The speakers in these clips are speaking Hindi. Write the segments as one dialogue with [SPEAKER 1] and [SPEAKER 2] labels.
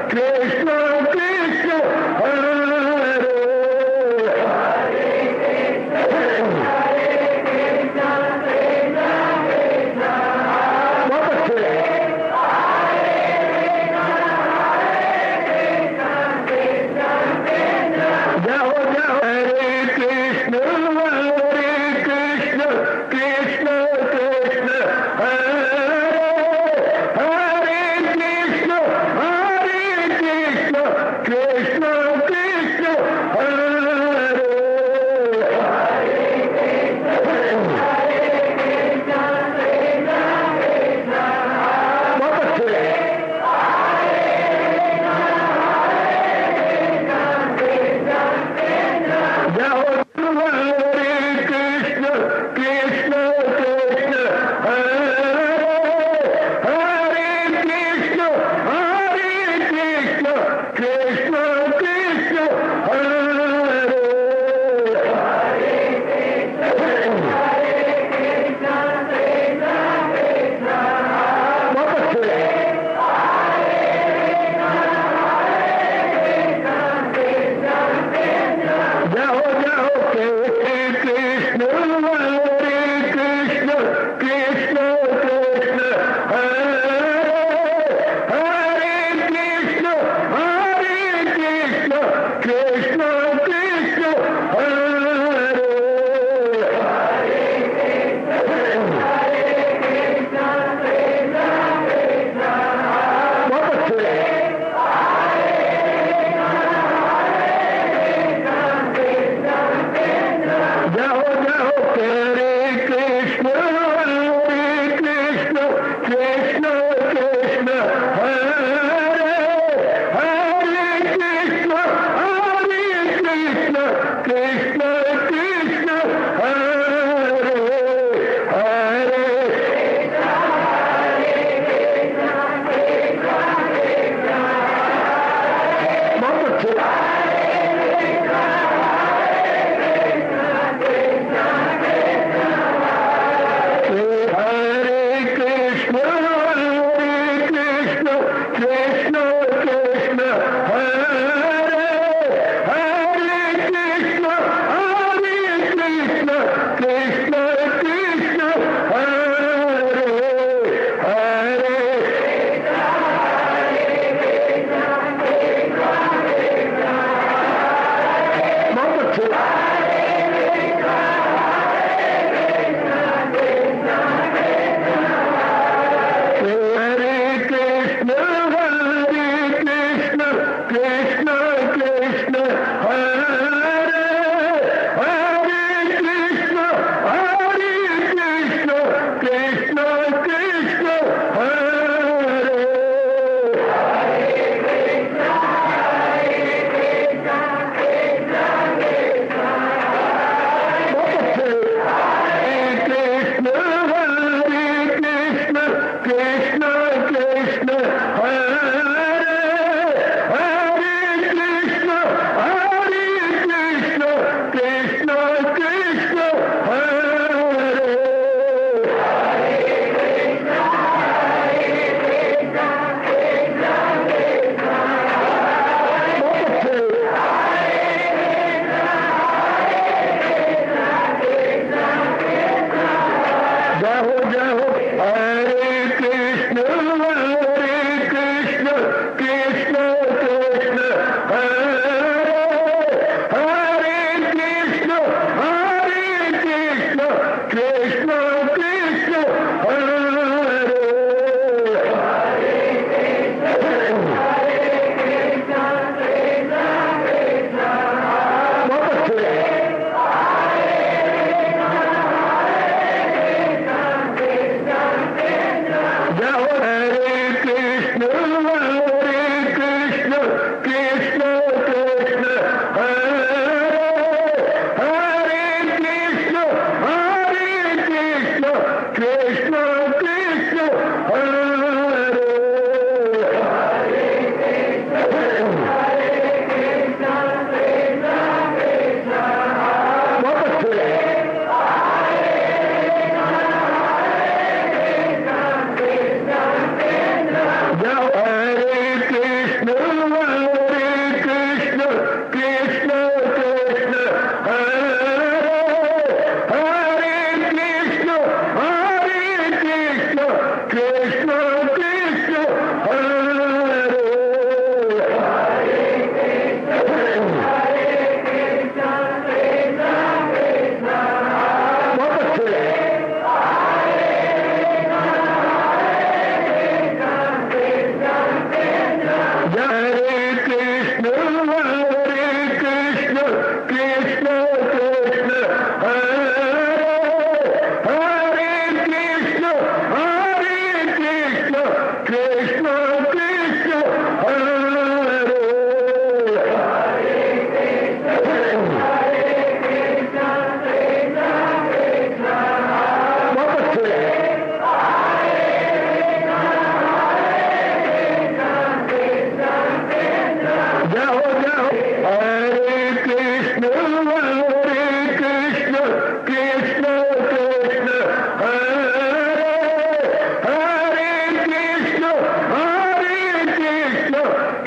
[SPEAKER 1] कृष्ण कृष्ण हरे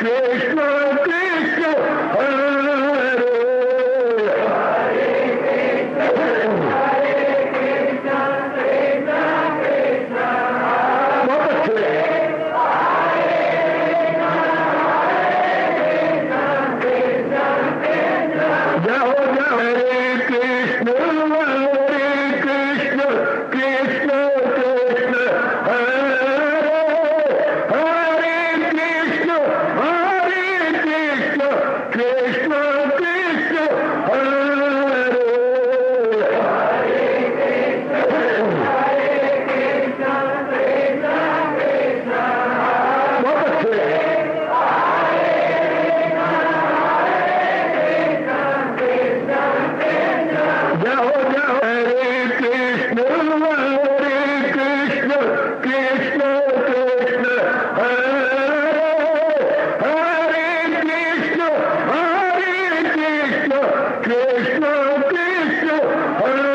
[SPEAKER 1] कृष्ण कृष्ण हरे बहुत अच्छे जाओ जाओ हरे कृष्ण कृष्ण कृष्ण कृष्ण हरे हरे कृष्ण कृष्ण कृष्ण हरे बहुत अच्छे जाओ जाओ हरे कृष्ण कृष्ण कृष्ण कृष्ण हरे हरे कृष्ण कृष्ण कृष्ण हरे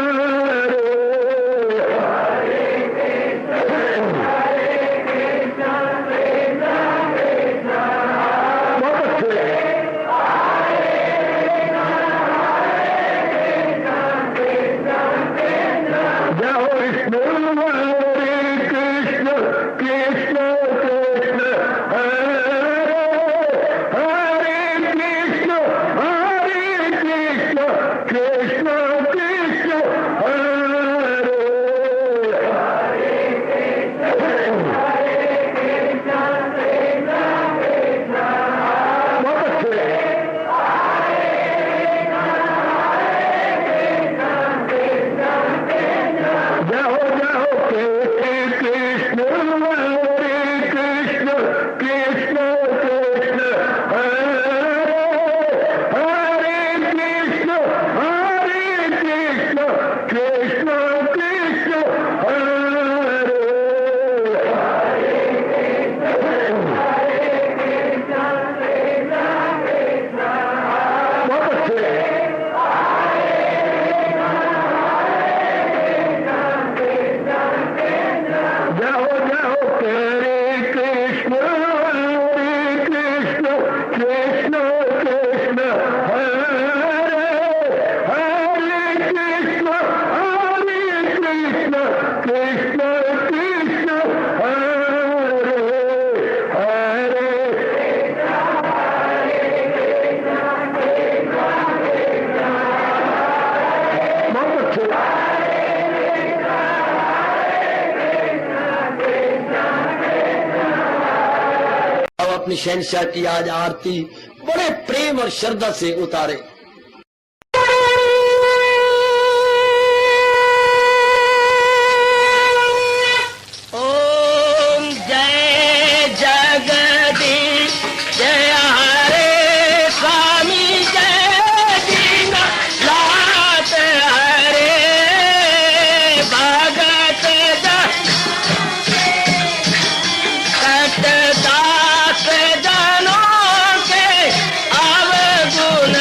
[SPEAKER 1] बहुत अच्छे जाओ विष्णु हरे कृष्ण कृष्ण कृष्ण हरे हरे कृष्ण कृष्ण कृष्ण हरे बहुत अच्छे जाओ जाओ कृष्ण हरे कृष्ण कृष्ण कृष्ण हरे हरे कृष्ण कृष्ण कृष्ण हरे बहुत अच्छे जाओ जाओ हरे कृष्ण कृष्ण कृष्ण हरे हरे कृष्ण कृष्ण हरे हरे बहुत अच्छे
[SPEAKER 2] अब अपनी शहनशाह की आज आरती बड़े प्रेम और श्रद्धा से उतारे। ओम जय जगदीश जय हरे स्वामी जय दीनानाथ हरे भगत दास जनों के अवगुण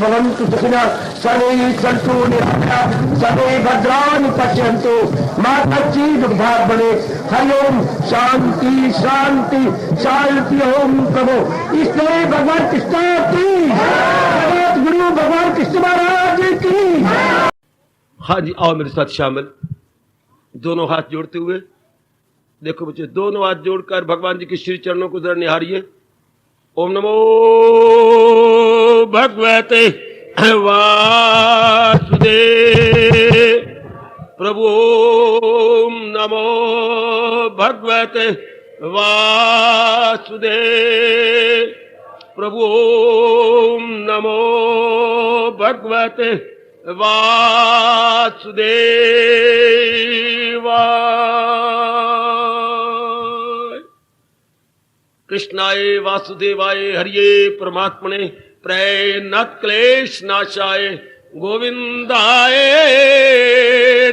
[SPEAKER 1] भवन्तु सुखिनः सर्वे सन्तु निरामयाः सर्वे भद्राणि पश्यन्तु मा कश्चित् दुर्भाग्यं भवेत्। हरि ओम शांति शांति शांति। ओम प्रभु इसलिए भगवान कृष्ण की जगत गुरु भगवान कृष्ण महाराज की।
[SPEAKER 3] हाँ जी, आओ मेरे साथ शामिल, दोनों हाथ जोड़ते हुए। देखो बच्चे, दोनों हाथ जोड़कर भगवान जी के श्री चरणों को जरा निहारिए। ओम नमो भगवते वासुदेव प्रभु। ओम नमो भगवते वासुदेव प्रभु। ओम नमो भगवते वासुदेवाय। कृष्णाय वासुदेवाय हरिये परमात्मने प्रणत क्लेश नाशाय गोविंदाय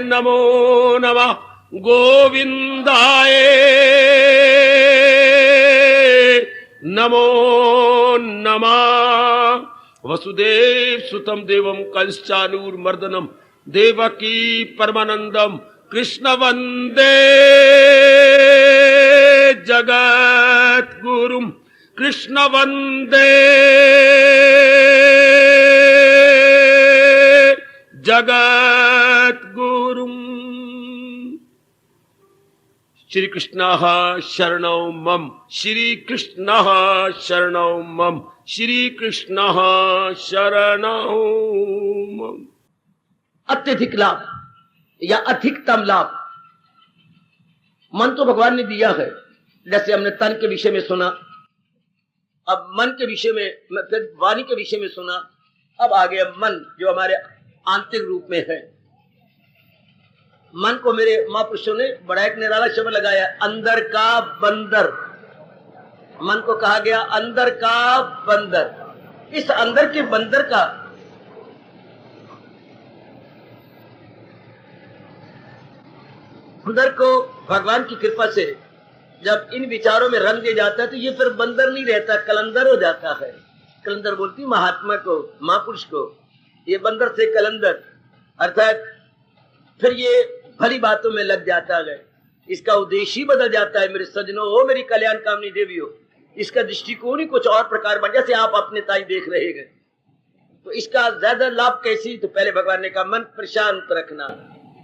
[SPEAKER 3] नमो नमः। गोविंदाय नमो नमः। वसुदेव सुतम देवम कंसानूरमर्दनम देवकी परमानंदम कृष्ण वंदे जगत गुरुम। कृष्ण वंदे जगत गुरुम। श्री कृष्ण शरणौ मम। श्री कृष्ण शरणौ मम। श्री कृष्ण शरणौ मम।
[SPEAKER 2] अत्यधिक लाभ या अधिकतम लाभ मन तो भगवान ने दिया है। जैसे हमने तन के विषय में सुना, अब मन के विषय में, फिर वाणी के विषय में सुना, अब आ गया मन जो हमारे आंतरिक रूप में है। मन को मेरे महापुरुषों ने बड़ा एक निराला शब्द लगाया, अंदर का बंदर। मन को कहा गया अंदर का बंदर। इस अंदर के बंदर का अंदर को भगवान की कृपा से जब इन विचारों में रंग दे जाता है तो ये फिर बंदर नहीं रहता, कलंदर हो जाता है। कलंदर बोलती महात्मा को, महापुरुष को, ये बंदर से कलंदर, अर्थात फिर ये भली बातों में लग जाता है। इसका उद्देश्य ही बदल जाता है। मेरे सजनों हो, मेरी कल्याण कामनी देवी हो, इसका दृष्टिकोण ही कुछ और प्रकार बन, जैसे आप अपने ताई देख रहे हैं। तो इसका ज्यादा लाभ कैसी? तो पहले भगवान ने कहा मन प्रशांत रखना,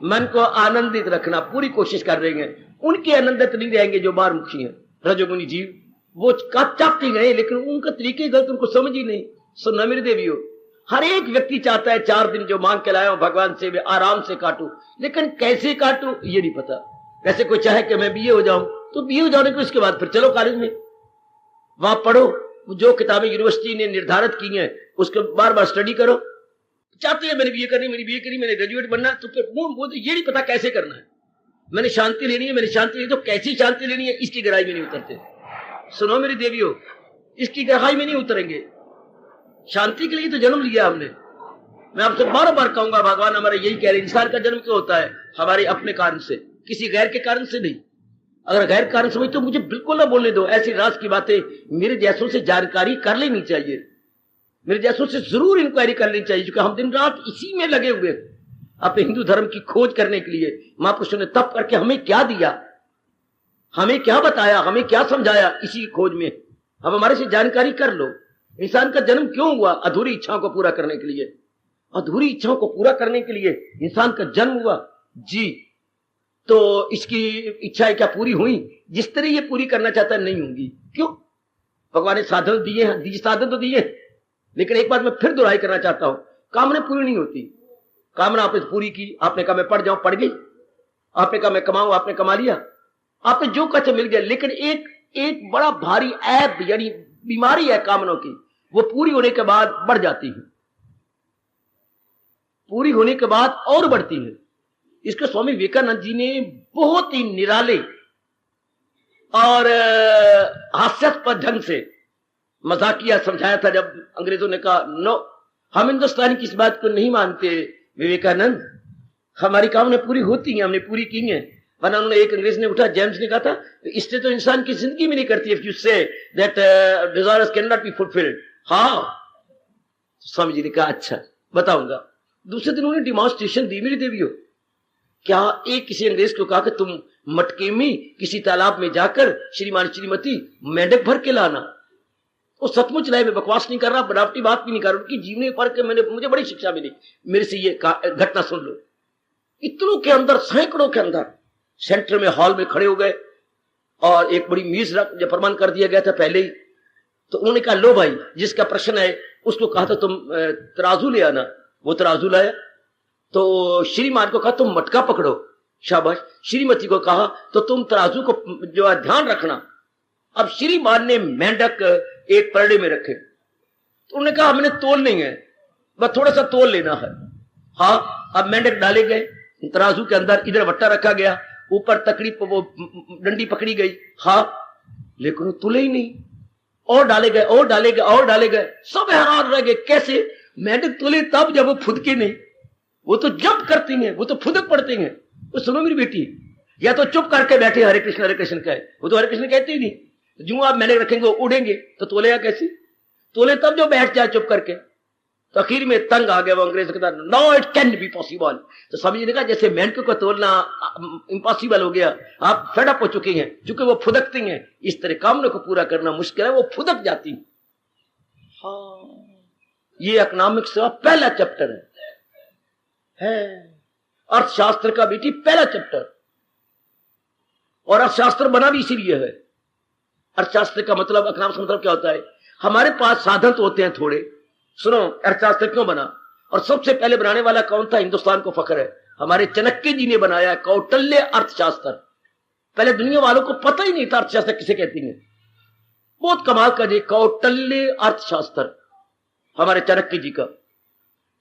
[SPEAKER 2] मन को आनंदित रखना, पूरी कोशिश कर रहे हैं। उनके आनंदित नहीं रहेंगे जो बारमुखी हैं, रजोगुनी जीव। वो चाहते गए लेकिन उनका तरीके गलत, उनको समझ ही नहीं। सुनना मेरी देवी हो, हर एक व्यक्ति चाहता है 4 दिन जो मांग के लाया हूं भगवान से वे आराम से काटूं, लेकिन कैसे काटूं ये नहीं पता। वैसे कोई चाहे कि मैं बीए हो जाऊं तो बीए हो जाने के उसके बाद फिर चलो कॉलेज में, वहां पढ़ो, जो किताबें यूनिवर्सिटी ने निर्धारित की हैं उसको बार बार स्टडी करो। चाहते हैं मैंने बीए करनी, मैंने बीए करी, मैंने ग्रेजुएट बनना, तो फिर वो ये नहीं पता कैसे करना है। मैंने शांति लेनी है, मैंने शांति लेनी, तो कैसी शांति लेनी है इसकी गहराई में नहीं उतरते। सुनो मेरी देवियों, इसकी गहराई में नहीं उतरेंगे। शांति के लिए तो जन्म लिया हमने। मैं आपसे बार बार कहूंगा, भगवान हमारा यही कह रहे, इंसान का जन्म क्यों होता है? हमारे अपने कारण से, किसी गैर के कारण से नहीं। अगर गैर कारण समझ तो मुझे बिल्कुल ना बोलने दो। ऐसी राज की बातें मेरे जैसों से जानकारी कर लेनी चाहिए, मेरे जैसों से जरूर इंक्वायरी कर लेनी चाहिए, क्योंकि हम दिन रात इसी में लगे हुए अपने हिंदू धर्म की खोज करने के लिए। महापुरुषों ने तप करके हमें क्या दिया, हमें क्या बताया, हमें क्या समझाया, इसी की खोज में अब हमारे से जानकारी कर लो। इंसान का जन्म क्यों हुआ? अधूरी इच्छाओं को पूरा करने के लिए। अधूरी इच्छाओं को पूरा करने के लिए इंसान का जन्म हुआ जी। तो इसकी इच्छाएं क्या पूरी हुई? जिस तरह ये पूरी करना चाहता है नहीं होंगी। क्यों? भगवान ने साधन दिए हैं, साधन तो दिए, लेकिन एक बात मैं फिर दोहराई करना चाहता हूं, कामना पूरी नहीं होती। कामना आपने पूरी की, आपने कहा मैं पढ़ जाऊं, पढ़ गई। आपने कहा मैं कमाऊं, आपने कमा लिया। आपने जो कच्चा मिल गया। लेकिन एक बड़ा भारी ऐब यानी बीमारी है कामनों की, वो पूरी होने के बाद बढ़ जाती है, पूरी होने के बाद और बढ़ती है। इसको स्वामी विवेकानंद जी ने बहुत ही निराले और हास्यास्पद ढंग से मजाकिया समझाया था। जब अंग्रेजों ने कहा नो, हम हिंदुस्तानी की इस बात को नहीं मानते विवेकानंद, हमारी कामना पूरी होती है, हमने पूरी की है। वरना उन्होंने, एक अंग्रेज ने उठा, जेम्स ने कहा था, इससे तो इंसान की जिंदगी में नहीं करती। If you say that desires can not be fulfilled, how? Swami ji ने कहा अच्छा बताऊंगा। दूसरे दिन उन्होंने डिमॉन्स्ट्रेशन दी, मेरी देवियों। क्या एक किसी अंग्रेज को कहा कि तुम मटके में किसी तालाब में जाकर श्रीमान श्रीमती मेंढक भर के लाना। वो सचमुच लाए, मैं बकवास नहीं कर रहा, बनावटी बात भी नहीं कर रहा, उनकी जीवनी पढ़ के मुझे बड़ी शिक्षा मिली। मेरे से ये घटना सुन लो। इतनों के अंदर, सैकड़ों के अंदर सेंटर में हॉल में खड़े हो गए और एक बड़ी मीज जो प्रमाण कर दिया गया था पहले ही। तो उन्होंने कहा लो भाई, जिसका प्रश्न है उसको कहा था तुम तराजू ले आना। वो तराजू लाया। तो श्रीमान को कहा तुम मटका पकड़ो, शाबाश। श्रीमती को कहा तो तुम तराजू को जो है ध्यान रखना। अब श्रीमान ने मेंढक एक परड़े में रखे। तो उन्होंने कहा हमने तोल नहीं है, बस थोड़ा सा तोल लेना है। हाँ, अब मेंढक डाले गए तराजू के अंदर, इधर वट्टा रखा गया, ऊपर तकड़ी वो डंडी पकड़ी गई। हाँ, लेकिन वो तुले ही नहीं। और डाले गए और डाले गए और डाले गए, सब हैरान रह गए कैसे मेंढक तुले तब जब वो फुदके नहीं। वो तो जब करती हैं, वो तो फुदक पड़ते हैं। वो सुनो मेरी बेटी, या तो चुप करके बैठे हरे कृष्ण कहे, वो तो हरे कृष्ण कहते ही नहीं। जो आप मेंढक रखेंगे वो उड़ेंगे, तो तोले या कैसी तोले तब जो बैठ जाए चुप करके। तो आखिर में तंग आ गया वो अंग्रेज के साथ, no it can be possible. तो स्वामी जी ने कहा जैसे मेंढक को तोलना इम्पॉसिबल हो गया, आप फेड अप हो चुके हैं, चूंकि वो फुदकती हैं, इस तरह कामना को पूरा करना मुश्किल है, वो फुदक जाती हैं। हाँ, ये इकोनॉमिक्स का पहला चैप्टर है अर्थशास्त्र का बेटी, पहला चैप्टर। और अर्थशास्त्र बना भी इसीलिए है। अर्थशास्त्र का मतलब, इकोनॉमिक्स का मतलब क्या होता है? हमारे पास साधन तो होते हैं थोड़े। सुनो, अर्थशास्त्र क्यों बना और सबसे पहले बनाने वाला कौन था? हिंदुस्तान को फख्र है, हमारे चाणक्य जी ने बनाया कौटिल्य अर्थशास्त्र। पहले दुनिया वालों को पता ही नहीं था अर्थशास्त्र किसे कहती है। बहुत कमाल का जी कौटिल्य अर्थशास्त्र हमारे चाणक्य जी का।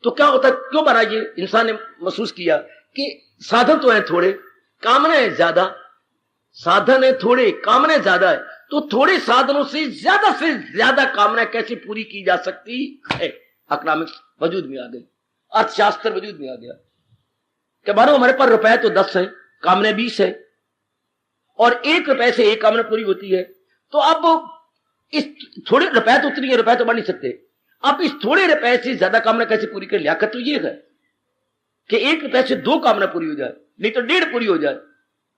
[SPEAKER 2] तो क्या होता, क्यों बना ये? इंसान ने महसूस किया कि साधन तो है थोड़े, कामनाएं ज्यादा। साधन है थोड़े, कामनाएं ज्यादा है, तो थोड़े साधनों से ज्यादा कामनाएं कैसे पूरी की जा सकती है? इकोनॉमिक्स वजूद में आ गई, अर्थशास्त्र वजूद में आ गया। क्या मानो हमारे पास रुपए तो 10 है, कामनाएं 20 है, और 1 रुपए से एक कामना पूरी होती है। तो अब इस थोड़े रुपए तो उतनी है, रुपए तो बढ़ नहीं सकते। अब इस थोड़े रुपए से ज्यादा कामना कैसे पूरी कर? लियाकत तो ये है कि 1 रुपए से 2 कामना पूरी हो जाए, नहीं तो 1.5 पूरी हो जाए।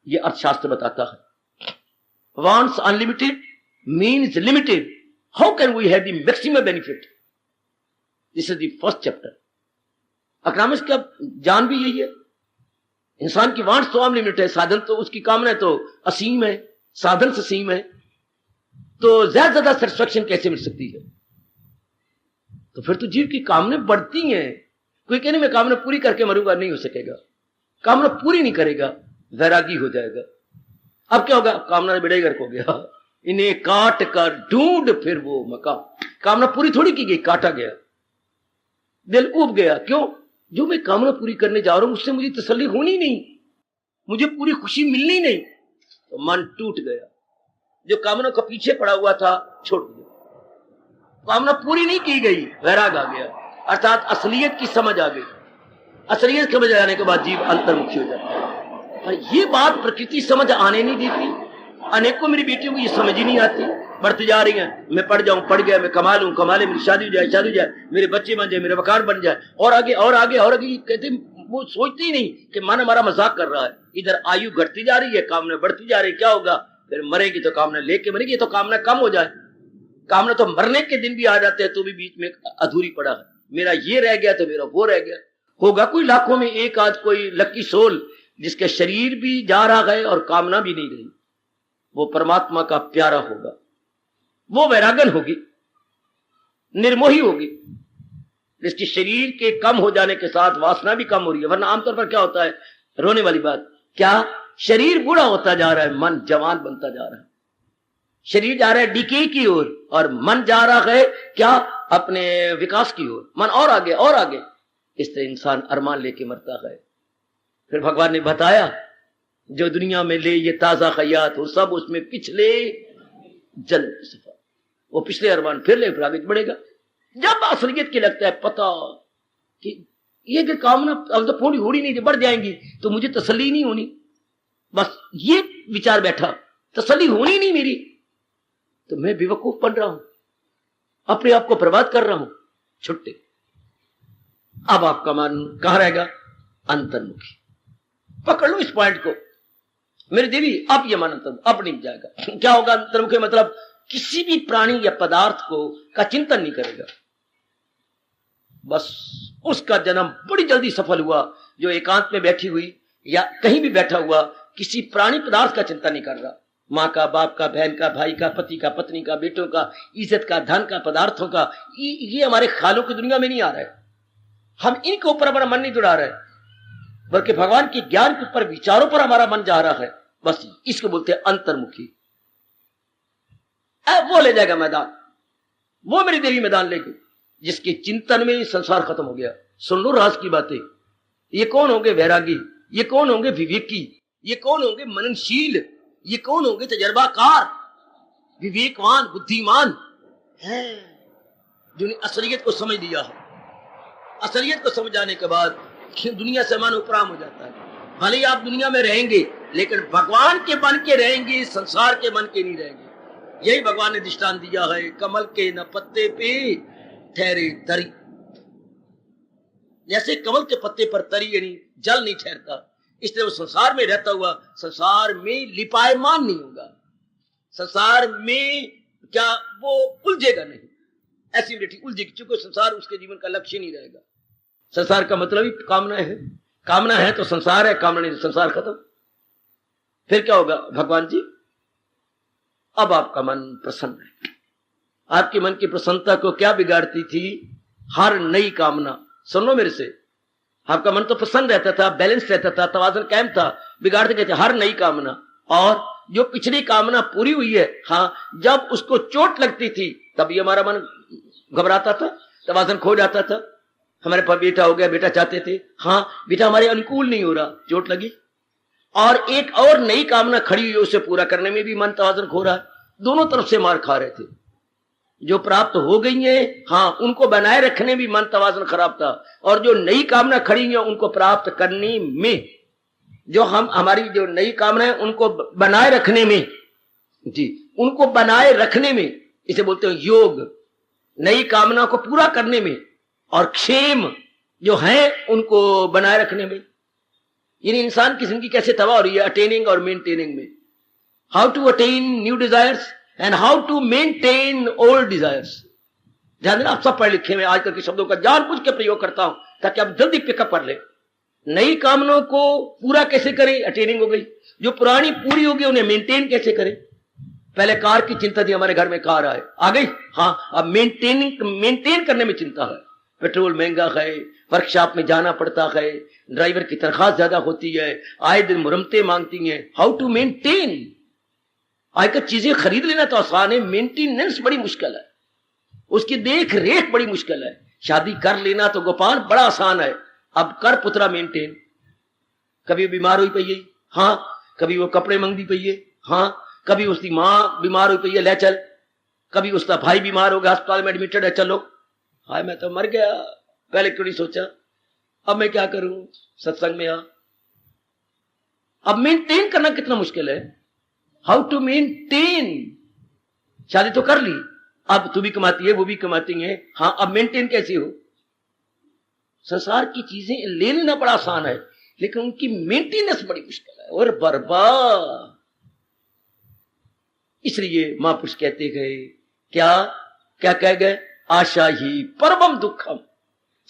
[SPEAKER 2] ये अर्थशास्त्र बताता है। Wants unlimited means limited. How can we have the maximum benefit? This is the first chapter. Economics का जान भी यही है। इंसान की वांट्स तो अनलिमिटेड है, साधन तो उसकी कामना तो असीम है, साधन से सीम है, तो ज्यादा सेटिस्फैक्शन कैसे मिल सकती है? तो फिर तो जीव की कामना बढ़ती हैं। कोई कहने मैं कामना पूरी करके मरूंगा, नहीं हो सकेगा। कामना पूरी नहीं करेगा, वैरागी हो जाएगा। अब क्या होगा? कामना बेड़ेगर हो गया, इन्हें काट कर ढूंढ फिर वो मकाम। कामना पूरी थोड़ी की गई, काटा गया, दिल उब गया। क्यों? जो मैं कामना पूरी करने जा रहा हूं उससे मुझे तसल्ली होनी नहीं, मुझे पूरी खुशी मिलनी नहीं, तो मन टूट गया। जो कामना का पीछे पड़ा हुआ था छोड़ दिया, कामना पूरी नहीं की गई, वैराग आ गया, अर्थात असलियत की समझ आ गई। असलियत समझ आने के बाद जीव अंतर्मुखी हो जाता है। और ये बात प्रकृति समझ आने नहीं देती। अनेकों मेरी बेटियों को ये समझ ही नहीं आती, बढ़ती जा रही हैं। मैं पढ़ जाऊं, पढ़ गया, मैं कमा लूं, कमा ले, मेरी शादी हो जाए, शादी हो जाए, मेरे बच्चे बन जाए, मेरे वकार बन जाए, और आगे और आगे और आगे। कहते वो सोचती ही नहीं कि मन हमारा मजाक कर रहा है। इधर आयु घटती जा रही है, कामना बढ़ती जा रही है। क्या होगा? फिर मरेगी तो कामना लेके मरेगी, तो कामना कम हो जाए। कामना तो मरने के दिन भी आ जाते हैं, तो भी बीच में अधूरी पड़ा है। मेरा ये रह गया तो मेरा वो रह गया। होगा कोई लाखों में एक आध कोई लकी सोल जिसके शरीर भी जा रहा है और कामना भी नहीं रही। वो परमात्मा का प्यारा होगा, वो वैरागन होगी, निर्मोही होगी, जिसकी शरीर के कम हो जाने के साथ वासना भी कम हो रही है। वरना आमतौर पर क्या होता है, रोने वाली बात क्या, शरीर बूढ़ा होता जा रहा है, मन जवान बनता जा रहा है। शरीर जा रहा है डीके की ओर और मन जा रहा है क्या, अपने विकास की ओर। मन और आगे और आगे, इस तरह इंसान अरमान लेके मरता है। फिर भगवान ने बताया जो दुनिया में ले ये ताजा खयात हो, सब उसमें पिछले जन्म की सफर, वो पिछले अरमान फिर ले, फिर आगे बढ़ेगा। जब असलियत की लगता है पता कि ये जो कामना अब तो पूरी हो ही नहीं, बढ़ जाएंगी तो मुझे तसल्ली नहीं होनी, बस ये विचार बैठा, तसल्ली होनी नहीं मेरी, तो मैं बेवकूफ बन रहा हूं, अपने आप को बर्बाद कर रहा हूं। छुट्टे अब आपका मन कहां रहेगा? अंतर्मुखी। पकड़ लो इस पॉइंट को मेरी देवी, अब ये मन अब नहीं जाएगा। क्या होगा अंतर्मुखी? मतलब किसी भी प्राणी या पदार्थ को का चिंतन नहीं करेगा। बस उसका जन्म बड़ी जल्दी सफल हुआ जो एकांत में बैठी हुई या कहीं भी बैठा हुआ किसी प्राणी पदार्थ का चिंतन नहीं कर रहा। माँ का, बाप का, बहन का, भाई का, पति का, पत्नी का, बेटों का, इज्जत का, धन का, पदार्थों का, ये हमारे ख्यालों की दुनिया में नहीं आ रहा है। हम इनके ऊपर हमारा मन नहीं जुड़ा रहा है, बल्कि भगवान के ज्ञान के ऊपर, विचारों पर हमारा मन जा रहा है। बस इसको बोलते हैं अंतर्मुखी। वो ले जाएगा मैदान, वो मेरी देवी मैदान लेके, जिसके चिंतन में संसार खत्म हो गया। सुन लो राज की बातें। ये कौन होंगे वैरागी? ये कौन होंगे विवेकी? ये कौन होंगे मननशील? ये कौन होंगे तजर्बाकार, विवेकवान, बुद्धिमान है, जिन्होंने असलियत को समझ लिया है। असलियत को समझ जाने के बाद दुनिया से मन उपराम हो जाता है। भले ही आप दुनिया में रहेंगे लेकिन भगवान के बन के रहेंगे, संसार के बन के नहीं रहेंगे। यही भगवान ने दृष्टांत दिया है, कमल के न पत्ते पे ठहरे तरी। जैसे कमल के पत्ते पर तरी यानी जल नहीं ठहरता, इसलिए वो संसार में रहता हुआ संसार में लिपायमान नहीं होगा, संसार में क्या वो उलझेगा नहीं, ऐसी बेटी उलझेगी, क्योंकि संसार उसके जीवन का लक्ष्य नहीं रहेगा। संसार का मतलब ही कामना है, कामना है तो संसार है, कामना नहीं तो संसार खत्म। फिर क्या होगा भगवान जी? अब आपका मन प्रसन्न है। आपके मन की प्रसन्नता को क्या बिगाड़ती थी? हर नई कामना। सुन लो मेरे से, आपका मन तो प्रसन्न रहता था, बैलेंस रहता था, तवाज़ुन कायम था, बिगाड़ते कहते हर नई कामना। और जो पिछली कामना पूरी हुई है, हाँ, जब उसको चोट लगती थी तब ये हमारा मन घबराता था, तवाज़ुन खो जाता था। हमारे पास बेटा हो गया, बेटा चाहते थे, हाँ बेटा हमारे अनुकूल नहीं हो रहा, चोट लगी। और एक और नई कामना खड़ी हुई, उसे पूरा करने में भी मन तवाज़ुन खो रहा है। दोनों तरफ से मार खा रहे थे। जो प्राप्त हो गई है, हाँ, उनको बनाए रखने में मन तवाज़ुन खराब था, और जो नई कामना खड़ी है उनको प्राप्त करने में, जो हमारी जो नई कामना है उनको बनाए रखने में, जी, उनको बनाए रखने में, इसे बोलते हैं योग। नई कामना को पूरा करने में और क्षेम जो है उनको बनाए रखने में। यानी इंसान की जिंदगी कैसे तबाह हो रही है? अटेनिंग और मेंटेनिंग में। How to attain new desires and how to maintain old desires. ध्यान देना, आप सब पढ़े लिखे में आजकल के शब्दों का जानबूझ के प्रयोग करता हूं ताकि आप जल्दी पिकअप कर ले। नई कामनाओं को पूरा कैसे करें? अटेनिंग हो गई। जो पुरानी पूरी होगी उन्हें मेंटेन कैसे करें? पहले कार की चिंता थी, हमारे घर में कार आ गई, हाँ, अब मेंटेन करने में चिंता है। पेट्रोल महंगा है, वर्कशॉप में जाना पड़ता है, ड्राइवर की तनख्वाह ज्यादा होती है, आए दिन मुरम्मतें मांगती हैं। How to maintain. आजकल चीजें खरीद लेना तो आसान है, मेंटेनेंस बड़ी मुश्किल है, उसकी देख रेख बड़ी मुश्किल है। शादी कर लेना तो गोपाल बड़ा आसान है, अब कर पुत्रा मेंटेन। कभी बीमार हुई पई है, हाँ, कभी वो कपड़े मंगदी पई है, हाँ, कभी उसकी माँ बीमार हुई पई है, ले चल, कभी उसका भाई बीमार हो गया, अस्पताल में एडमिटेड है, चलो। हाय मैं तो मर गया, पहले क्यों नहीं सोचा, अब मैं क्या करूं, सत्संग में आ। अब मेंटेन करना कितना मुश्किल है। How to maintain. शादी तो कर ली, अब तू भी कमाती है, वो भी कमाती है, हाँ, अब मेंटेन कैसे हो? संसार की चीजें ले लेना बड़ा आसान है, लेकिन उनकी मेंटेनेंस बड़ी मुश्किल है और बर्बाद। इसलिए महापुरुष कहते गए, क्या क्या कह गए? आशा ही परमम दुखम।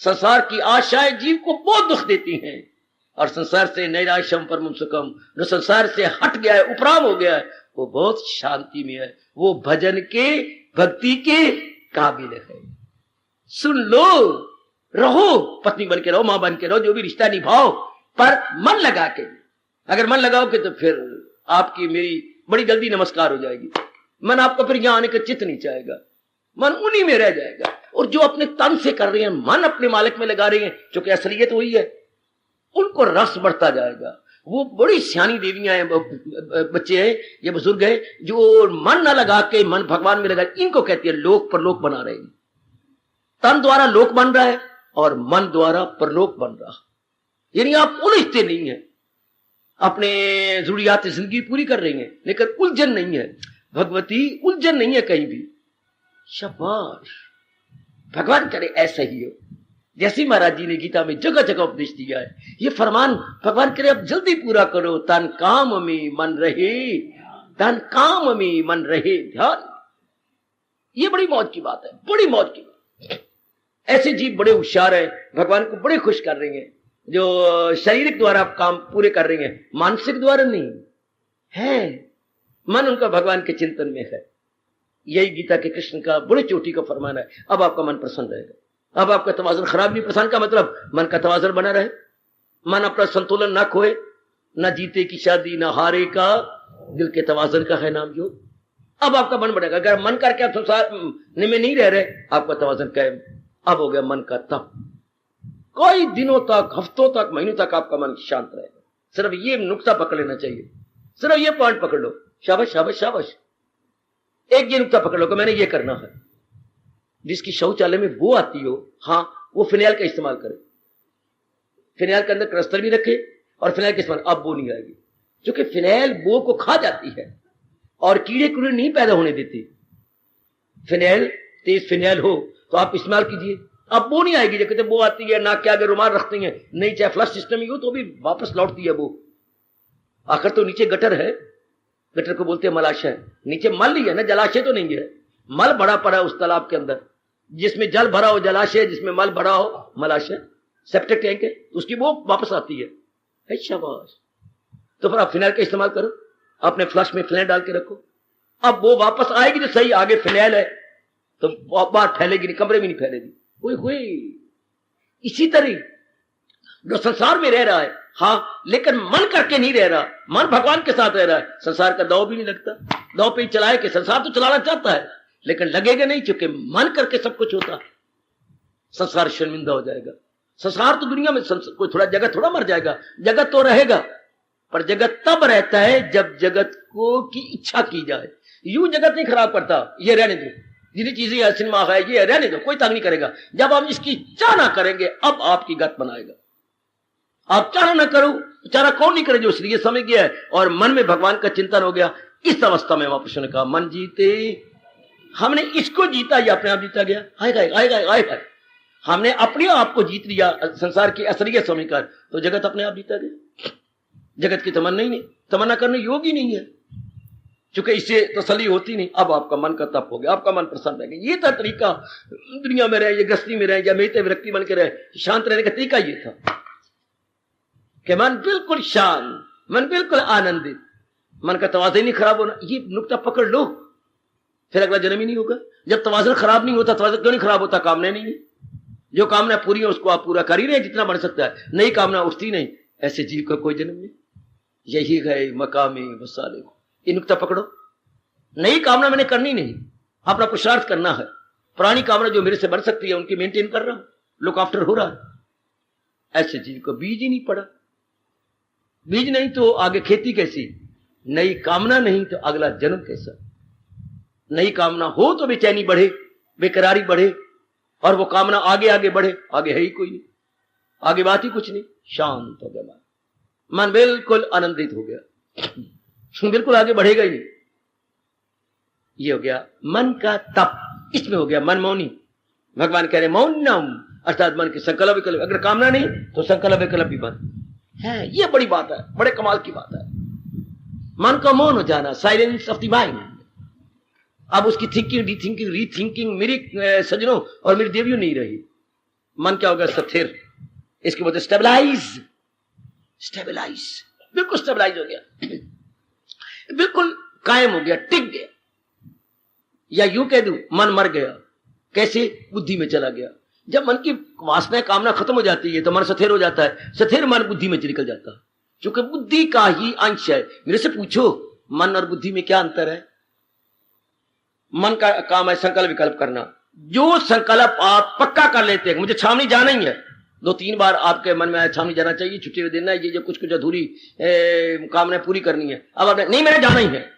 [SPEAKER 2] संसार की आशाएं जीव को बहुत दुख देती हैं, और संसार से नैराश्यम परमम सुखम, जो संसार से हट गया है, उपराम हो गया है, वो बहुत शांति में है, वो भजन के, भक्ति के काबिल है। सुन लो, रहो, पत्नी बन के रहो, मां बन के रहो, जो भी रिश्ता निभाओ, पर मन लगा के। अगर मन लगाओगे तो फिर आपकी मेरी बड़ी जल्दी नमस्कार हो जाएगी। मन आपको फिर यहां आने का चित्त नहीं चाहेगा, मन उन्हीं में रह जाएगा। और जो अपने तन से कर रहे हैं, मन अपने मालिक में लगा रहे हैं, जो कि असलियत वही है, उनको रस बढ़ता जाएगा। वो बड़ी सियानी देवियां हैं, बच्चे हैं, ये बुजुर्ग हैं, जो मन न लगा के मन भगवान में लगा, इनको कहती है लोक परलोक बना रहे हैं। तन द्वारा लोक बन रहा है और मन द्वारा परलोक बन रहा है। यानी आप उलझते नहीं है, अपने जरूरियात जिंदगी पूरी कर रही हैं, लेकिन उलझन नहीं है। भगवती उलझन नहीं है कहीं भी। शाबाश, भगवान करे ऐसा ही हो। जैसे महाराज जी ने गीता में जगह जगह उपदेश दिया है, ये फरमान भगवान करे अब जल्दी पूरा करो। तन काम में मन रहे, तन काम में मन रहे ध्यान। ये बड़ी मौज की बात है, बड़ी मौज की बात। ऐसे जीव बड़े होशियार हैं, भगवान को बड़े खुश कर रहे हैं, जो शारीरिक द्वारा काम पूरे कर रहे हैं, मानसिक द्वारा नहीं है। मन उनका भगवान के चिंतन में है। यही गीता के कृष्ण का बड़े चोटी का फरमान है। अब आपका मन प्रसन्न रहेगा, अब आपका तवाज़ुन खराब नहीं। प्रसन्न का मतलब मन का तवाज़ुन बना रहे, मन अपना संतुलन ना खोए, ना जीते की शादी ना हारे का, दिल के तवाज़ुन का है नाम जो। अब आपका मन बढ़ेगा। अगर मन करके आप संसार में नहीं रह रहे, आपका तवाज़ुन कायम। अब हो गया मन का तप। कई दिनों तक, हफ्तों तक, महीनों तक आपका मन शांत रहेगा। सिर्फ ये नुक्ता पकड़ लेना चाहिए, सिर्फ ये पॉइंट पकड़ लो। शाबाश शाबाश शाबाश। एक ये नुक्ता पकड़ लो कि मैंने ये करना है। जिसकी शौचालय में बो आती हो, हाँ, वो फिनाइल का इस्तेमाल करे। फिनाइल के अंदर क्रस्टर भी रखे और फिनाइल का इस्तेमाल, अब बो नहीं आएगी। क्योंकि फिनाइल बो को खा जाती है और कीड़े कूड़े नहीं पैदा होने देती। फिनाइल, तेज फिनाइल हो तो आप इस्तेमाल कीजिए, अब बो नहीं आएगी। जब कहते बो आती है, नाक के आगे रुमाल रखते हैं, नहीं चाहे फ्लश सिस्टम ही हो तो भी वापस लौटती है बो। आखिर तो नीचे गटर है, गटर को बोलते हैं मलाशय। नीचे मल ही है ना, जलाशय तो नहीं है। मल भरा पड़ा है उस तालाब के अंदर, जिसमें जल भरा हो जलाशय, जिसमें मल भरा हो मलाशय। सेप्टिक टैंक है, उसकी वो वापस आती है। शाबाश। तो फिर आप फिनाइल का इस्तेमाल करो, अपने फ्लश में फिनाइल डाल के रखो। अब वो वापस आएगी तो सही, आगे फिनाइल है तो बाहर फैलेगी नहीं, कमरे में नहीं फैलेगी। कोई इसी तरह जो संसार में रह रहा है, हाँ, लेकिन मन करके नहीं रह रहा, मन भगवान के साथ रह रहा है, संसार का दाव भी नहीं लगता। दाव पे ही चलाए कि संसार तो चलाना चाहता है लेकिन लगेगा नहीं, क्योंकि मन करके सब कुछ होता है। संसार शर्मिंदा हो जाएगा। संसार तो दुनिया में कोई थोड़ा जगत थोड़ा मर जाएगा, जगत तो रहेगा, पर जगत तब रहता है जब जगत को की इच्छा की जाए। यूं जगत नहीं खराब करता, ये रहने दो, जितनी चीजें सिनेमा है ये रहने दो, कोई तंग नहीं करेगा। जब हम इसकी इच्छा ना करेंगे, अब आपकी गत बनाएगा। आप चारा ना करो, चारा कौन नहीं करे जो इसलिए समझ गया है और मन में भगवान का चिंतन हो गया। इस अवस्था में वापस ने कहा मन जीते, हमने इसको जीता या अपने आप जीता गया। आएगा हमने अपने आप को जीत लिया संसार की असलियत समझकर, तो जगत अपने आप जीता गया। जगत की तमन्ना ही नहीं, तमन्ना करने योग्य नहीं है, क्योंकि इससे तसल्ली होती नहीं। अब आपका मन का तप हो गया, आपका मन प्रसन्न रह गया। ये था तरीका, दुनिया में रहे या गृहस्थी में रहे या मेहते विरक्ति बन के रहे, शांत रहने का तरीका ये था कि मन बिल्कुल शांत, मन बिल्कुल आनंदित, मन का तवाज़ुन नहीं खराब होना। ये नुक्ता पकड़ लो, फिर अगला जन्म ही नहीं होगा। जब तवाज़ुन खराब नहीं होता, तवाज़ुन क्यों नहीं खराब होता? कामना नहीं है। जो कामना पूरी है उसको आप पूरा कर ही रहे जितना बन सकता है, नई कामना उठती नहीं। ऐसे जीव का कोई जन्म नहीं। यही गए मकामी वसाले को, ये नुक्ता पकड़ो। नई कामना मैंने करनी नहीं, अपना पुरुषार्थ करना है। पुरानी कामना जो मेरे से बन सकती है उनकी मेंटेन कर रहा हूं, लुक आफ्टर हो रहा है। ऐसे जीव को बीज ही नहीं पड़ा। बीज नहीं तो आगे खेती कैसी? नई कामना नहीं तो अगला जन्म कैसा? नई कामना हो तो बेचैनी बढ़े, बेकरारी बढ़े, और वो कामना आगे आगे बढ़े। आगे है ही कोई नहीं, आगे बात ही कुछ नहीं। शांत हो गया मन, बिल्कुल आनंदित हो गया, बिल्कुल आगे बढ़ेगा ही नहीं। ये हो गया मन का तप। इसमें हो गया मन मौनी। भगवान कह रहे मौनम, अर्थात मन के संकल्प विकल्प। अगर कामना नहीं तो संकल्प विकल्प भी बंद है। ये बड़ी बात है, बड़े कमाल की बात है। मन का मौन हो जाना, साइलेंस ऑफ द माइंड। अब उसकी थिंकिंग, रीथिंकिंग, रीथिंकिंग मेरी सजनों और मेरी देवियों नहीं रही। मन क्या होगा? स्थिर। इसके बोलते स्टेबलाइज, स्टेबलाइज, बिल्कुल स्टेबलाइज हो गया, बिल्कुल कायम हो गया, टिक गया। या यूं कह दूं मन मर गया। कैसे? बुद्धि में चला गया। जब मन की वासना कामना खत्म हो जाती है तो मन स्थिर हो जाता है। स्थिर मन बुद्धि में निकल जाता है, क्योंकि बुद्धि का ही अंश है। मेरे से पूछो मन और बुद्धि में क्या अंतर है? मन का काम है संकल्प विकल्प करना। जो संकल्प आप पक्का कर लेते हैं, मुझे छावनी जाना ही है, 2-3 बार आपके मन में आया छावनी जाना चाहिए, छुट्टी में देना है, ये जो कुछ कुछ अधूरी कामना पूरी करनी है। अब आपने नहीं मैंने जाना ही है,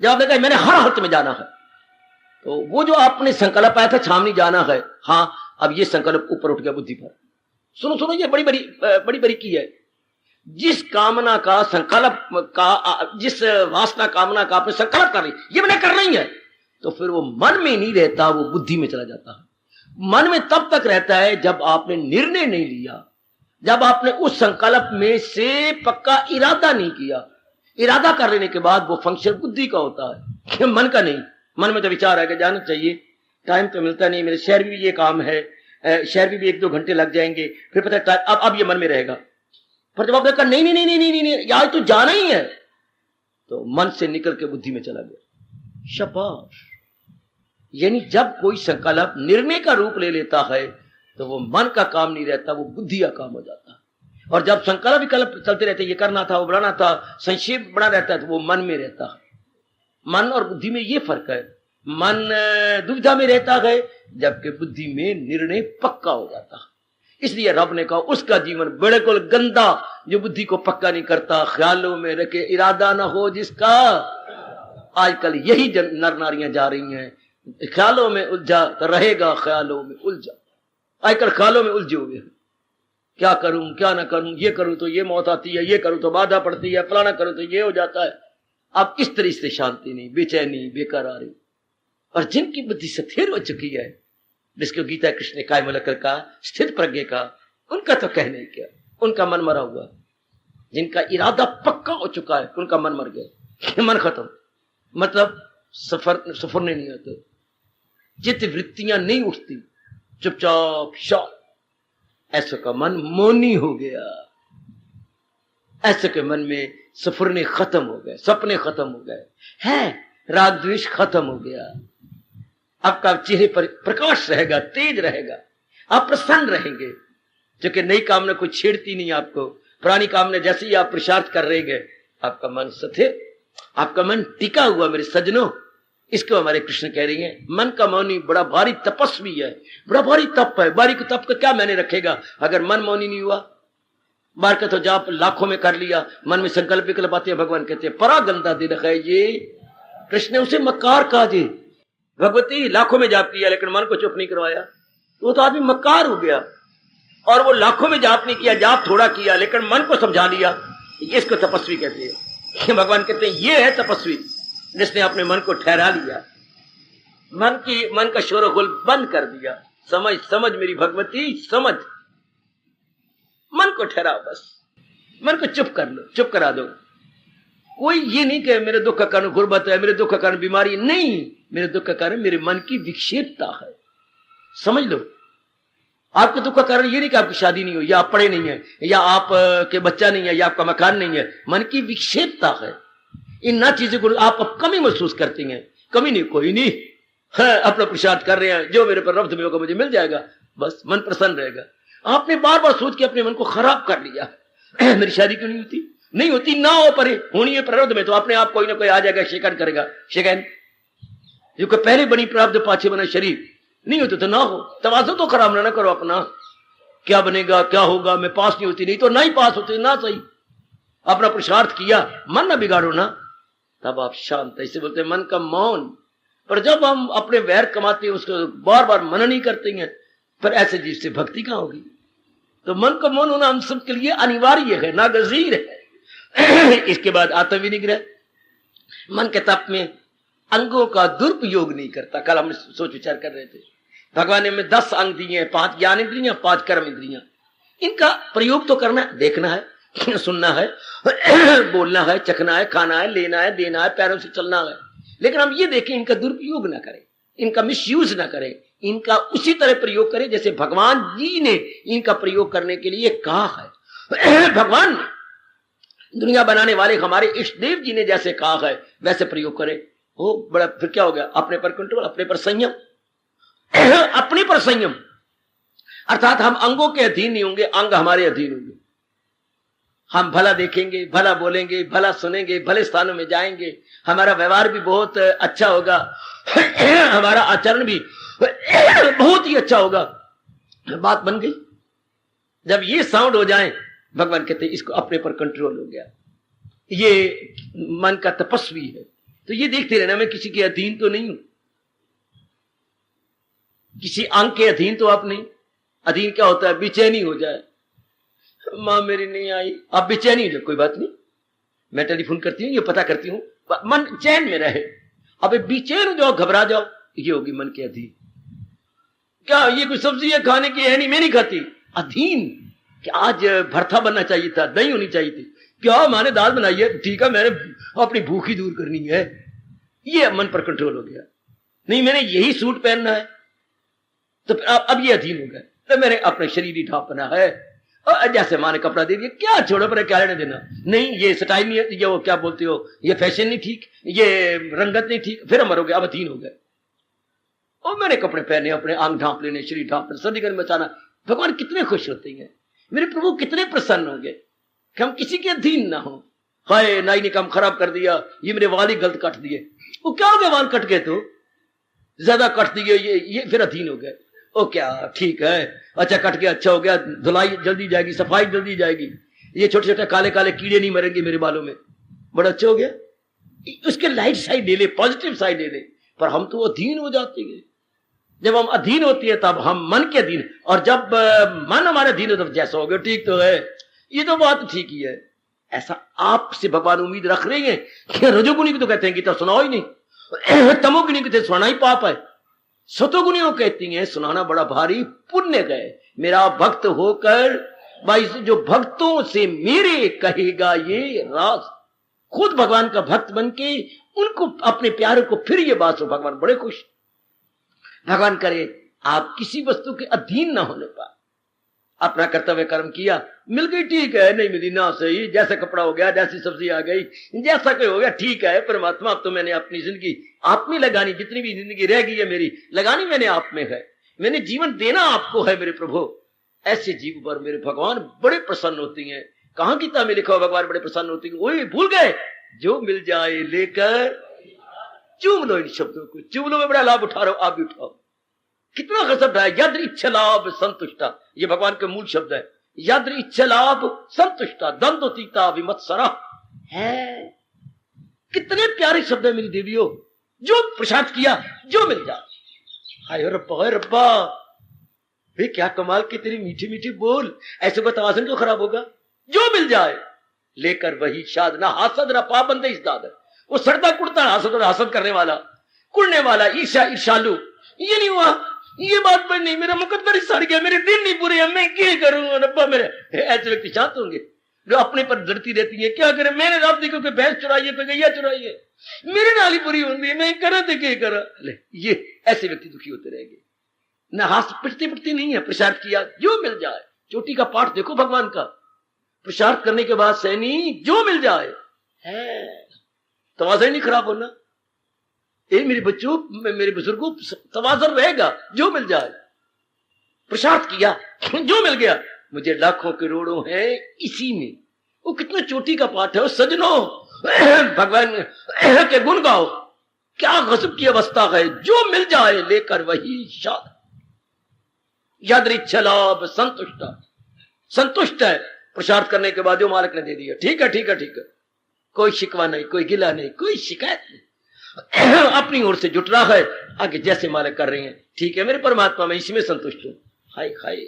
[SPEAKER 2] जब आपने कहा मैंने हर हालत में जाना है, तो वो जो आपने संकल्प आया था छावनी जाना है, हाँ, अब ये संकल्प ऊपर उठ गया बुद्धि पर। सुनो सुनो, ये बड़ी बारीकी है। जिस कामना का संकल्प का, जिस वासना कामना का आपने संकल्प कर रही, ये मैंने करना ही है, तो फिर वो मन में नहीं रहता, वो बुद्धि में चला जाता है। मन में तब तक रहता है जब आपने निर्णय नहीं लिया, जब आपने उस संकल्प में से पक्का इरादा नहीं किया। इरादा कर लेने के बाद वो फंक्शन बुद्धि का होता है, मन का नहीं। मन में तो विचार है कि जाना चाहिए, टाइम तो मिलता नहीं, मेरे शहर में भी ये काम है, शहर में भी 1-2 घंटे लग जाएंगे, फिर पता है अब ये मन में रहेगा। पर जब आपने कहा नहीं नहीं नहीं नहीं नहीं आज तो जाना ही है, तो मन से निकल के बुद्धि में चला गया। शाबाश। यानी जब कोई संकल्प निर्णय का रूप ले लेता है तो वो मन का काम नहीं रहता, वो बुद्धि का काम हो जाता है। और जब संकल्प विकल्प चलते रहते, ये करना था, वो बढ़ाना था, संक्षेप बना रहता है, तो वो मन में रहता है। मन और बुद्धि में ये फर्क है, मन दुविधा में रहता है जबकि बुद्धि में निर्णय पक्का हो जाता है। इसलिए रब ने कहा उसका जीवन बिल्कुल गंदा जो बुद्धि को पक्का नहीं करता, ख्यालों में रखे इरादा ना हो जिसका। आजकल यही नर नारियां जा रही हैं, ख्यालों में उलझा तो रहेगा ख्यालों में उलझा। आजकल ख्यालों में उलझे हुए हैं, क्या करूं क्या ना करूं, ये करूं तो ये मौत आती है, ये करूं तो बाधा पड़ती है, फलाना करूं तो ये हो जाता है। अब इस तरह से शांति नहीं, बेचैनी, बेकरारी। और जिनकी बुद्धि स्थिर हो चुकी है, जिसको गीता कृष्ण ने कायम रखकर कहा स्थिर प्रज्ञ का, उनका तो कहने क्या, उनका मन मरा हुआ। जिनका इरादा पक्का हो चुका है उनका मन मर गया, मन खत्म। मतलब सफरने नहीं आते, चित्त वृत्तियां नहीं उठती, चुपचाप शांत। ऐसे का मन मौनी हो गया, ऐसे के मन में सफरने खत्म हो गए, सपने खत्म हो गए, है राग द्वेष खत्म हो गया। आपका चेहरे पर प्रकाश रहेगा, तेज रहेगा, आप प्रसन्न रहेंगे, क्योंकि नई कामना कोई छेड़ती नहीं आपको। पुरानी कामना जैसे ही आप पुरुषार्थ कर रहेंगे, आपका मन स्थिर, आपका मन टिका हुआ। मेरे सज्जनों, इसको हमारे कृष्ण कह रही हैं, मन का मौनी बड़ा भारी तपस्वी है, बड़ा भारी तप है। बारी को तप का क्या मैंने रखेगा अगर मन मौनी नहीं हुआ। बार का तो जाप लाखों में कर लिया, मन में संकल्प विकल्प आते हैं, भगवान कहते हैं परा गंदा दिन है ये। कृष्ण ने उसे मक्कार कहा जी, भगवती लाखों में जाप किया लेकिन मन को चुप नहीं करवाया, वो तो आदमी मक्कार हो गया। और वो लाखों में जाप नहीं किया, जाप थोड़ा किया लेकिन मन को समझा लिया, इसको तपस्वी कहते हैं। भगवान कहते हैं ये है तपस्वी, जिसने अपने मन को ठहरा लिया, मन का शोरगुल बंद कर दिया। समझ समझ मेरी भगवती समझ, मन को ठहराओ, बस मन को चुप कर लो, चुप करा दो। कोई ये नहीं कि मेरे दुख का कारण गुर्बत है, मेरे दुख का कारण बीमारी, नहीं, मेरे दुख का कारण मेरे मन की विक्षेपता है। समझ लो, आपके दुख का कारण ये नहीं कि आपकी शादी नहीं हुई, या आप पढ़े नहीं है, या आप के बच्चा नहीं है, या आपका मकान नहीं है, मन की विक्षेपता है। इन ना चीजों को आप अब कमी महसूस करती हैं। कमी नहीं, कोई नहीं है, अपना पुरुषार्थ कर रहे हैं, जो मेरे पर रब्त में होगा मुझे मिल जाएगा, बस मन प्रसन्न रहेगा। आपने बार बार सोच के अपने मन को खराब कर लिया, मेरी शादी क्यों नहीं होती, नहीं होती ना हो, परे होनी है प्रारब्ध में, तो अपने आप कोई ना कोई आ जाएगा, शिकायत करेगा, शिकायत जो कि पहले बनी प्रारब्ध पाछे बना शरीर, नहीं होते तो ना हो, तवाज़ुन तो खराब ना करो अपना। क्या बनेगा क्या होगा, मैं पास नहीं होती, नहीं तो ना ही पास होती ना सही, अपना पुरुषार्थ किया, मन ना बिगाड़ो ना, तब आप शांत। ऐसे बोलते हैं मन का मौन। पर जब हम अपने वैर कमाते हैं, उसको बार बार मनन नहीं करते हैं, पर ऐसे जीव से भक्ति कहां होगी। तो मन का मौन होना हम सबके लिए अनिवार्य है, नागजीर है। इसके बाद आत्मविनिग्रह, मन के तप में अंगों का दुरुपयोग नहीं करता। कल हम सोच विचार कर रहे थे, भगवान ने हमें 10 अंग दिए हैं, 5 ज्ञान इंद्रियां, 5 कर्म इंद्रियां। इनका प्रयोग तो करना है, देखना है, सुनना है, बोलना है, चखना है, खाना है, लेना है, देना है, पैरों से चलना है, लेकिन हम ये देखें इनका दुरुपयोग ना करें, इनका मिसयूज ना करें, इनका उसी तरह प्रयोग करें जैसे भगवान जी ने इनका प्रयोग करने के लिए कहा है। भगवान ने दुनिया बनाने वाले हमारे इष्ट देव जी ने जैसे कहा है वैसे प्रयोग करें। वो बड़ा, फिर क्या हो गया, अपने पर कंट्रोल, अपने पर संयम। अपने पर संयम अर्थात हम अंगों के अधीन नहीं होंगे, अंग हमारे अधीन होंगे। हम भला देखेंगे, भला बोलेंगे, भला सुनेंगे, भले स्थानों में जाएंगे, हमारा व्यवहार भी बहुत अच्छा होगा, हमारा आचरण भी बहुत ही अच्छा होगा। बात बन गई। जब ये साउंड हो जाए, भगवान कहते हैं इसको अपने पर कंट्रोल हो गया, ये मन का तपस्वी है। तो ये देखते रहना, मैं किसी के अधीन तो नहीं हूं, किसी अंग के अधीन तो आप नहीं। अधीन क्या होता है, बेचैनी हो जाए, मां मेरी नहीं आई, आप बेचैनी हो जाए, कोई बात नहीं, मैं टेलीफोन करती हूँ, ये पता करती हूँ, मन चैन में रहे। अब बेचैन हो जाओ, घबरा जाओ, ये होगी मन के अधीन। क्या ये कोई सब्जी है खाने की? है नहीं, मैं नहीं खाती। अधीन कि आज भरथा बनना चाहिए था, दही होनी चाहिए थी, क्या माने दाल बनाई है, ठीक है मैंने अपनी भूख ही दूर करनी है। ये मन पर कंट्रोल हो गया। नहीं मैंने यही सूट पहनना है, तो अब ये अधीन हो गया। तो मैंने अपने शरीर ही ढांपना है। और जैसे माँ ने कपड़ा दे दिया, क्या छोड़ो पर क्या लेने देना, नहीं ये स्टाइल नहीं है, ये वो क्या बोलते हो, ये फैशन नहीं ठीक, ये रंगत नहीं ठीक, फिर हम हो गए, अब अधीन हो गए। और मैंने कपड़े पहने, अपने अंग ढांप लेने, शरीर ढांप लेने, सदिगन मचाना। भगवान कितने खुश होते हैं, मेरे प्रभु कितने प्रसन्न होंगे कि हम किसी के अधीन ना हो। हाय नाई ने काम खराब कर दिया, ये मेरे वाल ही गलत काट दिए। वो क्या हो गया, वाल कट गए तो ज्यादा कट दिए, ये फिर अधीन हो गए। ओ क्या ठीक है, अच्छा कट गया, अच्छा हो गया, धुलाई जल्दी जाएगी, सफाई जल्दी जाएगी, ये छोटे छोटे काले काले कीड़े नहीं मरेंगे मेरे बालों में, बड़ा अच्छा हो गया। उसके लाइट साइड ले ले, पॉजिटिव साइड ले ले। पर हम तो अधीन हो जाते हैं। जब हम अधीन होती है तब हम मन के अधीन, और जब मन हमारे अधीन हो तब जैसा हो गया ठीक तो है, ये तो बात ठीक ही है। ऐसा आपसे भगवान उम्मीद रख रहे हैं कि रजोगुणी भी तो कहते हैं गीता सुनाओ ही नहीं, तमोगुणी कहते सुनाना ही पाप है, सतोगुणी वो कहती हैं सुनाना बड़ा भारी पुण्य गए। मेरा भक्त होकर भाई जो भक्तों से मेरे कहेगा ये राज, खुद भगवान का भक्त बन के उनको अपने प्यारे को फिर ये बात हो, भगवान बड़े खुश। भगवान करे आप किसी वस्तु के अधीन ना होने पाए, अपना कर्तव्य कर्म किया, मिल गई ठीक है, नहीं मिली ना सही, जैसा कपड़ा हो गया, जैसी सब्जी आ गई, जैसा कोई हो गया ठीक है। परमात्मा अब तो मैंने अपनी जिंदगी आप में लगानी, जितनी भी जिंदगी रह गई है मेरी लगानी मैंने आप में है, मैंने जीवन देना आपको है मेरे प्रभु। ऐसे जीव पर मेरे भगवान बड़े प्रसन्न होती हैं। कहां गीता में लिखा हो भगवान बड़े प्रसन्न होती है, वही भूल गए, जो मिल जाए लेकर चूम लो। इन शब्दों को चूम लो में बड़ा लाभ उठा रहा हो, आप भी उठाओ। कितना गजब है, यद्र इच्छा लाभ संतुष्टा, ये भगवान के मूल शब्द है। यद्र इच्छा लाभ संतुष्टा दंतोतीता विमत्सरा है। कितने प्यारे शब्द है मेरी देवियों, जो प्रसाद किया जो मिल जाए। हाय रब्बा रब्बा, वे क्या कमाल की तेरी मीठी मीठी बोल, ऐसे को तवाज़ुन क्यों खराब होगा। जो मिल जाए लेकर वही शाद, ना हासद ना पाबंदे इस दाद। वो सड़ता कुड़ता हासद करने वाला, कुड़ने वाला, ईर्षा ईर्षालु, ये नहीं हुआ, ये बात पर नहीं, मेरा मुकद्दर ही सड़ गया, मेरे दिन नहीं पूरे, मैं क्या करूंगा रब्बा। मेरे ऐसे व्यक्ति शांत होंगे जो अपने पर जड़ती रहती है, क्या करे मैंने रात देखो कि भैंस चुराई है, कोई गैया चुराई है, मेरे नाली बुरी होती है, मैं करा थे क्या करा। ये ऐसे व्यक्ति दुखी होते रहेंगे। ना हाथ पिटती पिटती नहीं है, प्रसाद किया जो मिल जाए। चोटी का पाठ देखो भगवान का, प्रसाद करने के बाद सैनी जो मिल जाए है, तवाज़ा ही नहीं खराब होना। ये मेरे बच्चों मेरे बुजुर्गों तवाज़ुन रहेगा, जो मिल जाए। प्रसाद किया जो मिल गया, मुझे लाखों करोड़ों है इसी में। वो कितना चोटी का पाठ है। सजनों भगवान के गुण गाओ, क्या गजब की अवस्था है, जो मिल जाए लेकर वही शाद। यादृच्छा लाभ संतुष्ट, संतुष्ट है। प्रसाद करने के बाद जो मालिक ने दे दिया, ठीक है ठीक है ठीक है, कोई शिकवा नहीं, कोई गिला नहीं, कोई शिकायत नहीं, अपनी ओर से जुट रहा है, आगे जैसे मालिक कर रहे हैं ठीक है, मेरे परमात्मा मैं इसी में संतुष्ट हूं। हाय हाय,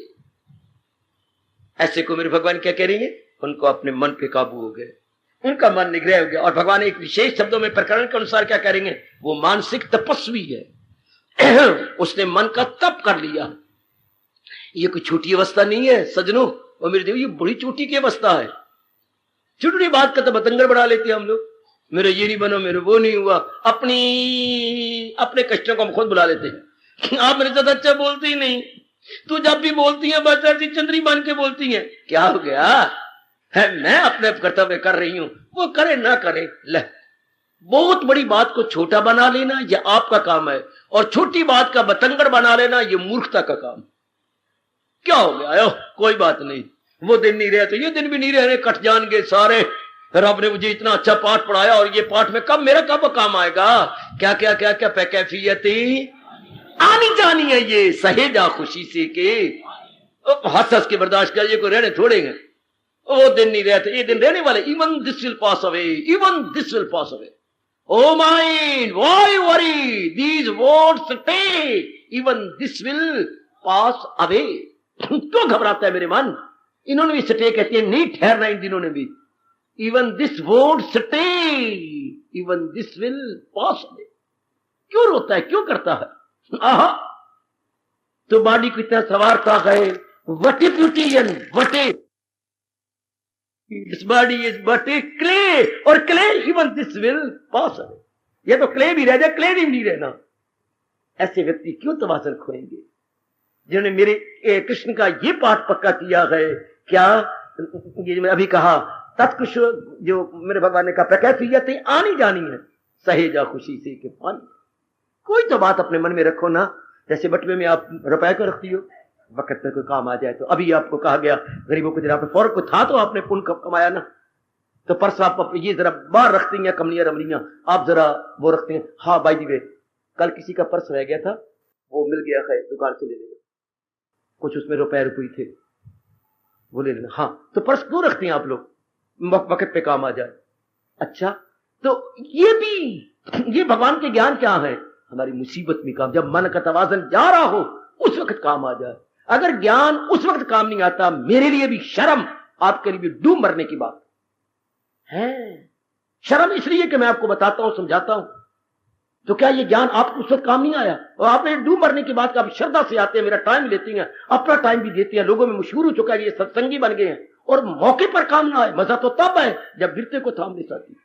[SPEAKER 2] ऐसे को मेरे भगवान क्या करेंगे, उनको अपने मन पे काबू हो गए, उनका मन निग्रह हो गया। और भगवान एक विशेष शब्दों में प्रकरण के अनुसार क्या करेंगे, वो मानसिक तपस्वी है, उसने मन का तप कर लिया। ये कोई छोटी अवस्था नहीं है सजनों और मेरे देव, ये बड़ी चोटी की अवस्था है। छोटी बात का तो बतंगड़ बढ़ा लेते हैं हम लोग, मेरे ये नहीं बनो, मेरे वो नहीं हुआ, अपने कष्टों को हम खुद बुला लेते हैं। आप मेरे साथ अच्छा बोलती ही नहीं, तू जब भी बोलती है बस ऐसी चंद्री बन के बोलती है, क्या हो गया है, मैं अपने कर्तव्य कर रही हूं, वो करे ना करे। ले, बहुत बड़ी बात को छोटा बना लेना ये आपका काम है, और छोटी बात का बतंगड़ बना लेना ये मूर्खता का काम। क्या हो गया, कोई बात नहीं, वो दिन नहीं रहे तो ये दिन भी नहीं रहे, कट जाएंगे सारे। रब ने मुझे इतना अच्छा पाठ पढ़ाया और ये पाठ में कब मेरा कब काम आएगा, क्या क्या क्या क्या कैफियती आनी जानी है, ये सहेजा खुशी से के हंस हंस के बर्दाश्त कर, ये को रहने छोड़ेंगे, वो दिन नहीं रहते, ये दिन रहने वाले। Even this will pass away, even this will pass away. O mind why worry, these words stay, even this will pass away. क्यों घबराता है मेरे मन, इन्होंने भी स्टे कहती है, नहीं ठहरना इन दिनों ने भी। Even this word stay, even this will pass away. क्यों रोता है, क्यों करता है, आहा तो बॉडी को इतना सवारता है, what is beauty and what is this body is but a clay, और clay even this will pass away, ये तो क्ले भी रह जाए, क्ले भी नहीं रहना। ऐसे व्यक्ति क्यों तवाज़ुन खोएंगे जिन्होंने मेरे कृष्ण का ये पाठ पक्का किया है। क्या ये मैं अभी कहा, तत्कुश जो मेरे भगवान ने कहा, प्रकृतियत आनी जानी है, सहेजा खुशी से के पानी। कोई तो बात अपने मन में रखो ना, जैसे बटुए में आप रुपए को रखती हो, वक्त में कोई काम आ जाए तो। अभी आपको कहा गया गरीबों को जरा फौरन को था तो आपने पुण्य कमाया ना, तो पर्स आप ये जरा बाहर रखती हैं, कमलियां रमलियां आप जरा वो रखते हैं। हाँ बाई दी वे, कल किसी का पर्स रह गया था, वो मिल गया है, दुकान से ले लेना, कुछ उसमें रुपए थे, वो ले लेना। हाँ तो पर्स क्यों रखते हैं आप लोग, वक्त पे काम आ जाए। अच्छा तो ये भी, ये भगवान के ज्ञान क्या है, हमारी मुसीबत में काम, जब मन का तवाज़ुन जा रहा हो उस वक्त काम आ जाए। अगर ज्ञान उस वक्त काम नहीं आता, मेरे लिए भी शर्म, आपके लिए भी डूब मरने की बात है। शर्म इसलिए कि मैं आपको बताता हूं, समझाता हूं, तो क्या ये ज्ञान आपको उस वक्त काम नहीं आया, और आपने डूब मरने के बाद आप श्रद्धा से आते हैं, मेरा टाइम लेती हैं, अपना टाइम भी देते हैं, लोगों में मशहूर हो चुका है, ये सत्संगी बन गए हैं, और मौके पर काम ना आए। मजा तो तब है जब गिरते को थाम नहीं सकती।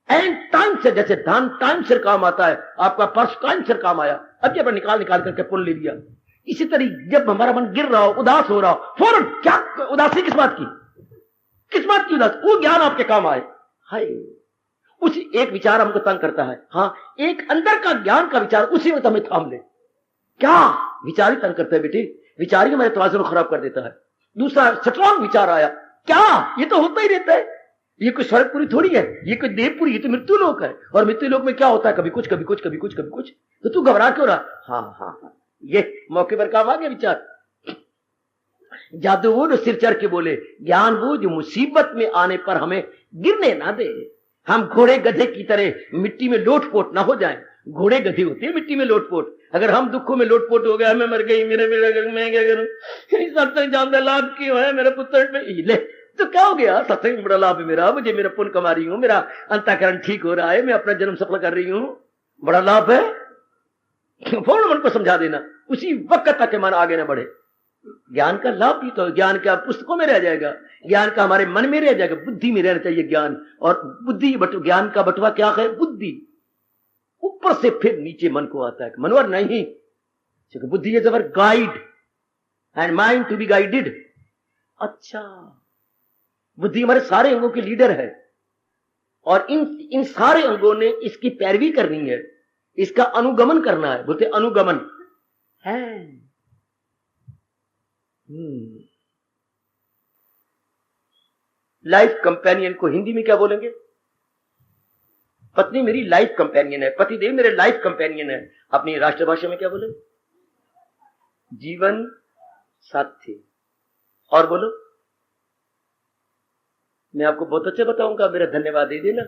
[SPEAKER 2] एंड टाइम से, जैसे धान टाइम से काम आता है, आपका पर्स टाइम से काम आया, अब जब निकाल करके पुण्य ले लिया। इसी तरह जब हमारा मन गिर रहा हो, उदास हो रहा हो, फौरन क्या उदासी किस बात की, किस बात की उदास, वो ज्ञान आपके काम आए। हाय, उसी एक विचार हमको तंग करता है, हाँ एक अंदर का ज्ञान का विचार उसी वक्त हमें थाम ले। क्या विचार ही तंग करता है बेटे, विचार ही हमारे तवाज़ुन को खराब कर देता है। दूसरा स्ट्रॉन्ग विचार आया, क्या ये तो होता ही रहता है, ये कोई स्वर्गपुरी थोड़ी है, ये कोई देवपुरी, ये तो मृत्यु लोक है, और मृत्यु लोक में क्या होता है, कभी कुछ कभी कुछ कभी कुछ कभी कुछ, तो तू घबरा क्यों रहा। हाँ हाँ हाँ, ये मौके पर काम आ गया विचार। जादू वो जो सिर चढ़ के बोले, ज्ञान वो जो मुसीबत में आने पर हमें गिरने ना दे, हम घोड़े गधे की तरह मिट्टी में लोटपोट ना हो जाएं। घोड़े गधे होते हैं मिट्टी में लोटपोट, अगर हम दुखों में लोटपोट हो गया, मैं मर गई, मैं क्या करूं, सत्संग जानदा लाभ क्यों है मेरे पुत्र में, ले तो क्या हो गया, सत्संग बड़ा लाभ है मेरा, मुझे मेरा पुण्य कमा रही हूं, मेरा अंतःकरण ठीक हो रहा है, मैं अपना जन्म सफल कर रही हूं, बड़ा लाभ है। फौरन मन को समझा देना, उसी वक्त तक मन आगे न बढ़े। ज्ञान का लाभ भी तो, ज्ञान का पुस्तकों में रह जाएगा, ज्ञान का हमारे मन में रह जाएगा, बुद्धि में रहना चाहिए ज्ञान। और बुद्धि ज्ञान का बटुआ क्या है, बुद्धि, ऊपर से फिर नीचे मन को आता है, मनोवर नहीं, क्योंकि बुद्धि is our guide and mind to be guided. अच्छा, बुद्धि हमारे सारे अंगों के लीडर है, और इन सारे अंगों ने इसकी पैरवी करनी है, इसका अनुगमन करना है, बोलते अनुगमन है। लाइफ कंपेनियन को हिंदी में क्या बोलेंगे, पत्नी मेरी लाइफ कंपेनियन है, पतिदेव मेरे लाइफ कंपेनियन है, अपनी राष्ट्रभाषा में क्या बोले, जीवन साथी। और बोलो, मैं आपको बहुत अच्छे बताऊंगा, मेरा धन्यवाद दे देना,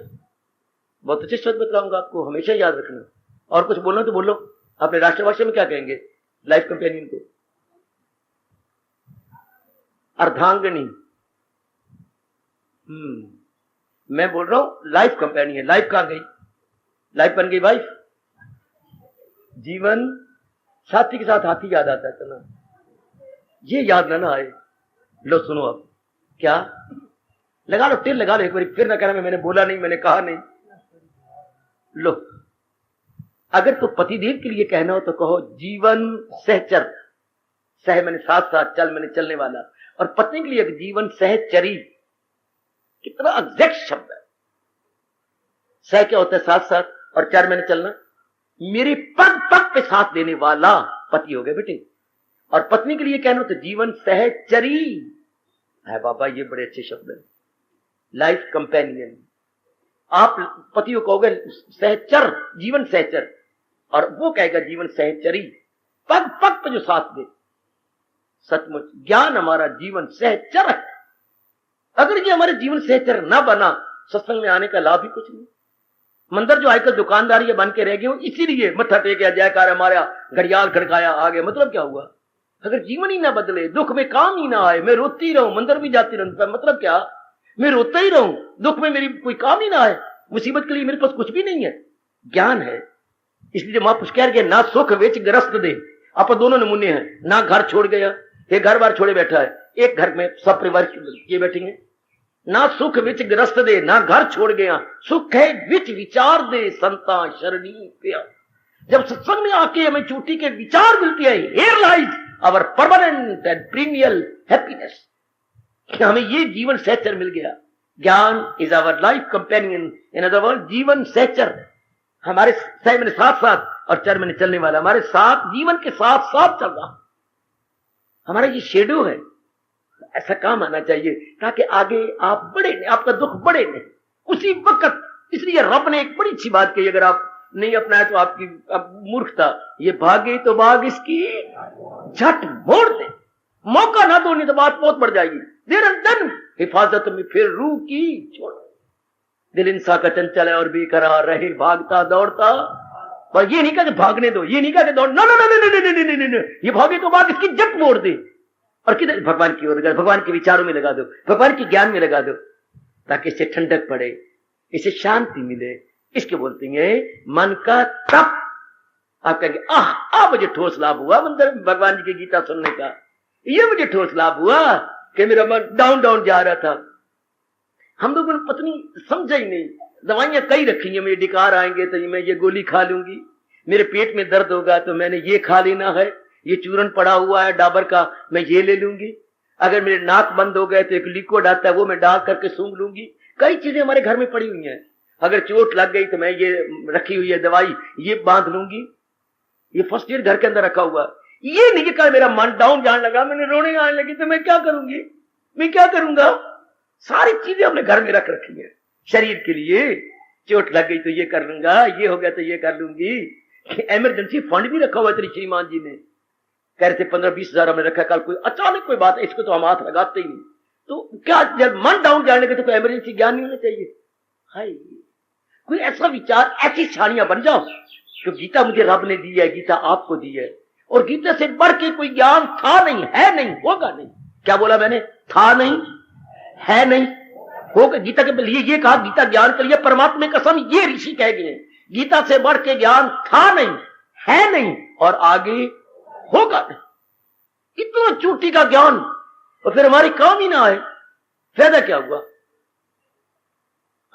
[SPEAKER 2] बहुत अच्छे शब्द बताऊंगा आपको, हमेशा याद रखना। और कुछ बोलना तो बोलो, अपने राष्ट्रभाषा में क्या कहेंगे लाइफ कंपेनियन को, अर्धांगिनी। मैं बोल रहा हूं लाइफ कंपेनियन, लाइफ कहां गई, लाइफ बन गई वाइफ, जीवन साथी के साथ हाथी याद आता है ना, ये याद ना आए। लो सुनो, अब क्या लगा लो, टिल लगा लो एक बार, फिर ना कहना मैंने बोला नहीं, मैंने कहा नहीं। लो, अगर तो पतिदेव के लिए कहना हो तो कहो जीवन सहचर, सह मैंने साथ साथ, चल मैंने चलने वाला, और पत्नी के लिए जीवन सहचरी, कितना एग्जैक्ट शब्द है। सह क्या होता है, साथ साथ, और चर मैंने चलना, मेरे पग पग पे साथ देने वाला पति हो गए बेटे। और पत्नी के लिए कहना तो जीवन सहचरी है। बाबा ये बड़े अच्छे शब्द है, लाइफ कंपेनियन। आप पति को कहोगे सहचर, जीवन सहचर, और वो कहेगा जीवन सहचरी, पग पग पे जो साथ दे। सचमुच ज्ञान हमारा जीवन सहचर है। अगर ये हमारे जीवन सहचर ना बना, सत्संग में आने का लाभ ही कुछ नहीं। मंदिर जो आजकल दुकानदारी बन के रह गए हो, इसीलिए मत्था टेक जयकार हमारा, घड़ियाल खड़काया आ गए, मतलब क्या हुआ। अगर जीवन ही ना बदले, दुख में काम ही ना आए, मैं रोती रहूं, मंदिर भी जाती रहूं, मतलब क्या, मैं रोता ही रहूं, दुख में मेरी कोई काम ही ना आए, मुसीबत के लिए मेरे पास कुछ भी नहीं है। ज्ञान है, इसलिए महापुरुष कह रहे ना सुख विच ग्रस्त दे, आप दोनों नमूने हैं, ना घर छोड़ गया, एक घर बार छोड़े बैठा है, एक घर में सब परिवार ये बैठेंगे। ना सुख विच ग्रस्त दे, ना घर छोड़ गया, सुख है विच विचार दे संता शरणी पिया। जब सत्संग में आके हमें चोटी के विचार मिलती है, here lies our permanent and primeval happiness, हमें ये जीवन सहचर मिल गया। Gyan is our life companion, in other word जीवन सहचर, हमारे सह में साथ साथ और चर में चलने वाला, हमारे साथ जीवन के साथ साथ चल रहा, हमारा ये शेडो है। ऐसा काम आना चाहिए ताकि आगे आप बढ़े नहीं, आपका दुख बढ़े नहीं उसी वक्त। इसलिए रब ने एक बड़ी अच्छी बात कही, अगर आप नहीं अपनाए तो आपकी मूर्खता, ये भागे तो भाग इसकी झट मोड़ दे, मौका ना दो नहीं तो बात बहुत बढ़ जाएगी। देर अंदर हिफाजत में फिर रूह की छोड़, दिल इंसान का चंचल है और बेकरार रहे भागता दौड़ता, पर ये नहीं कहते भागने दो, ये नहीं कहते दौड़, ना ना ना ना ना, ये भागे तो भाग इसकी झट मोड़ दे और किधर भगवान की ओर, भगवान के विचारों में लगा दो, भगवान के ज्ञान में लगा दो, ताकि इससे ठंडक पड़े, इसे शांति मिले। इसके बोलते हैं मन का तप। आप कहेंगे आह मुझे ठोस लाभ हुआ मंदिर भगवान जी की गीता सुनने का, ये मुझे ठोस लाभ हुआ कि मेरा मन डाउन डाउन जा रहा था। हम लोगों ने पत्नी समझा ही नहीं, दवाइयां कई रखी हैं, मेरे डिकार आएंगे तो मैं ये गोली खा लूंगी, मेरे पेट में दर्द होगा तो मैंने ये खा लेना है, ये चूरन पड़ा हुआ है डाबर का मैं ये ले लूंगी, अगर मेरे नाक बंद हो गए तो एक लिक्विड आता है वो मैं डाल करके सूंघ लूंगी। कई चीजें हमारे घर में पड़ी हुई हैं, अगर चोट लग गई तो मैं ये रखी हुई है दवाई ये बांध लूंगी, ये फर्स्ट एड घर के अंदर रखा हुआ। ये नहीं कहा मेरा मन डाउन जाने लगा, मैंने रोने आने लगी तो मैं क्या करूंगी, मैं क्या करूंगा। सारी चीजें हमने घर में रख रखी है शरीर के लिए, चोट लग गई तो ये कर लूंगा, ये हो गया तो ये कर लूंगी। इमरजेंसी फंड भी रखा हुआ तेरी श्रीमान जी ने, कह रहे थे 15-20 हजार हमने रखा, कल कोई अचानक कोई बात है इसको तो हम हाथ लगाते ही नहीं, तो क्या जब मन डाउन जाने लगे तो कोई इमरजेंसी ज्ञान नहीं होना चाहिए। हाय कोई ऐसा विचार, ऐसी छानियां बन जाओ जो गीता मुझे रब ने दी है, गीता आपको दी है, और गीता से बढ़ के कोई ज्ञान था नहीं, है नहीं, होगा नहीं। क्या बोला मैंने, था नहीं, है नहीं, होगा। गीता के लिए ये कहा गीता ज्ञान के लिए परमात्मा की कसम, ये ऋषि कह गए गीता से बढ़ के ज्ञान था नहीं, है नहीं और आगे होगा नहीं। इतना चोटी का ज्ञान और फिर हमारे काम ही ना आए, फायदा क्या हुआ।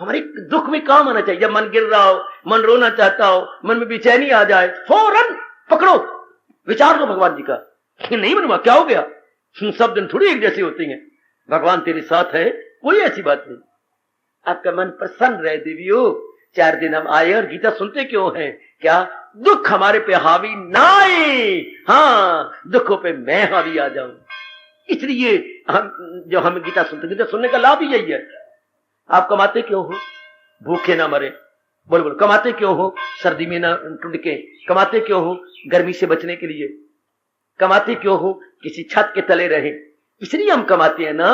[SPEAKER 2] हमारे दुख में काम आना चाहिए। जब मन गिर रहा हो, मन रोना चाहता हो, मन में बेचैनी आ जाए, फौरन पकड़ो, विचार लो भगवान जी का। नहीं मनवा क्या हो गया, सब दिन थोड़ी एक जैसे होते हैं, भगवान तेरे साथ है, कोई ऐसी बात नहीं। आपका मन प्रसन्न रहे देवियों। 4 दिन हम आए और गीता सुनते क्यों हैं, क्या दुख हमारे पे हावी ना आए, हाँ दुखों पे मैं हावी आ जाऊं। इसलिए हम गीता सुनते, गीता सुनने का लाभ ही यही है। आप कमाते क्यों हो, भूखे ना मरे, बोलो बोलो, कमाते क्यों हो, सर्दी में ना टुंडके, कमाते क्यों हो, गर्मी से बचने के लिए, कमाते क्यों हो, किसी छत के तले रहे, इसलिए हम कमाते हैं ना,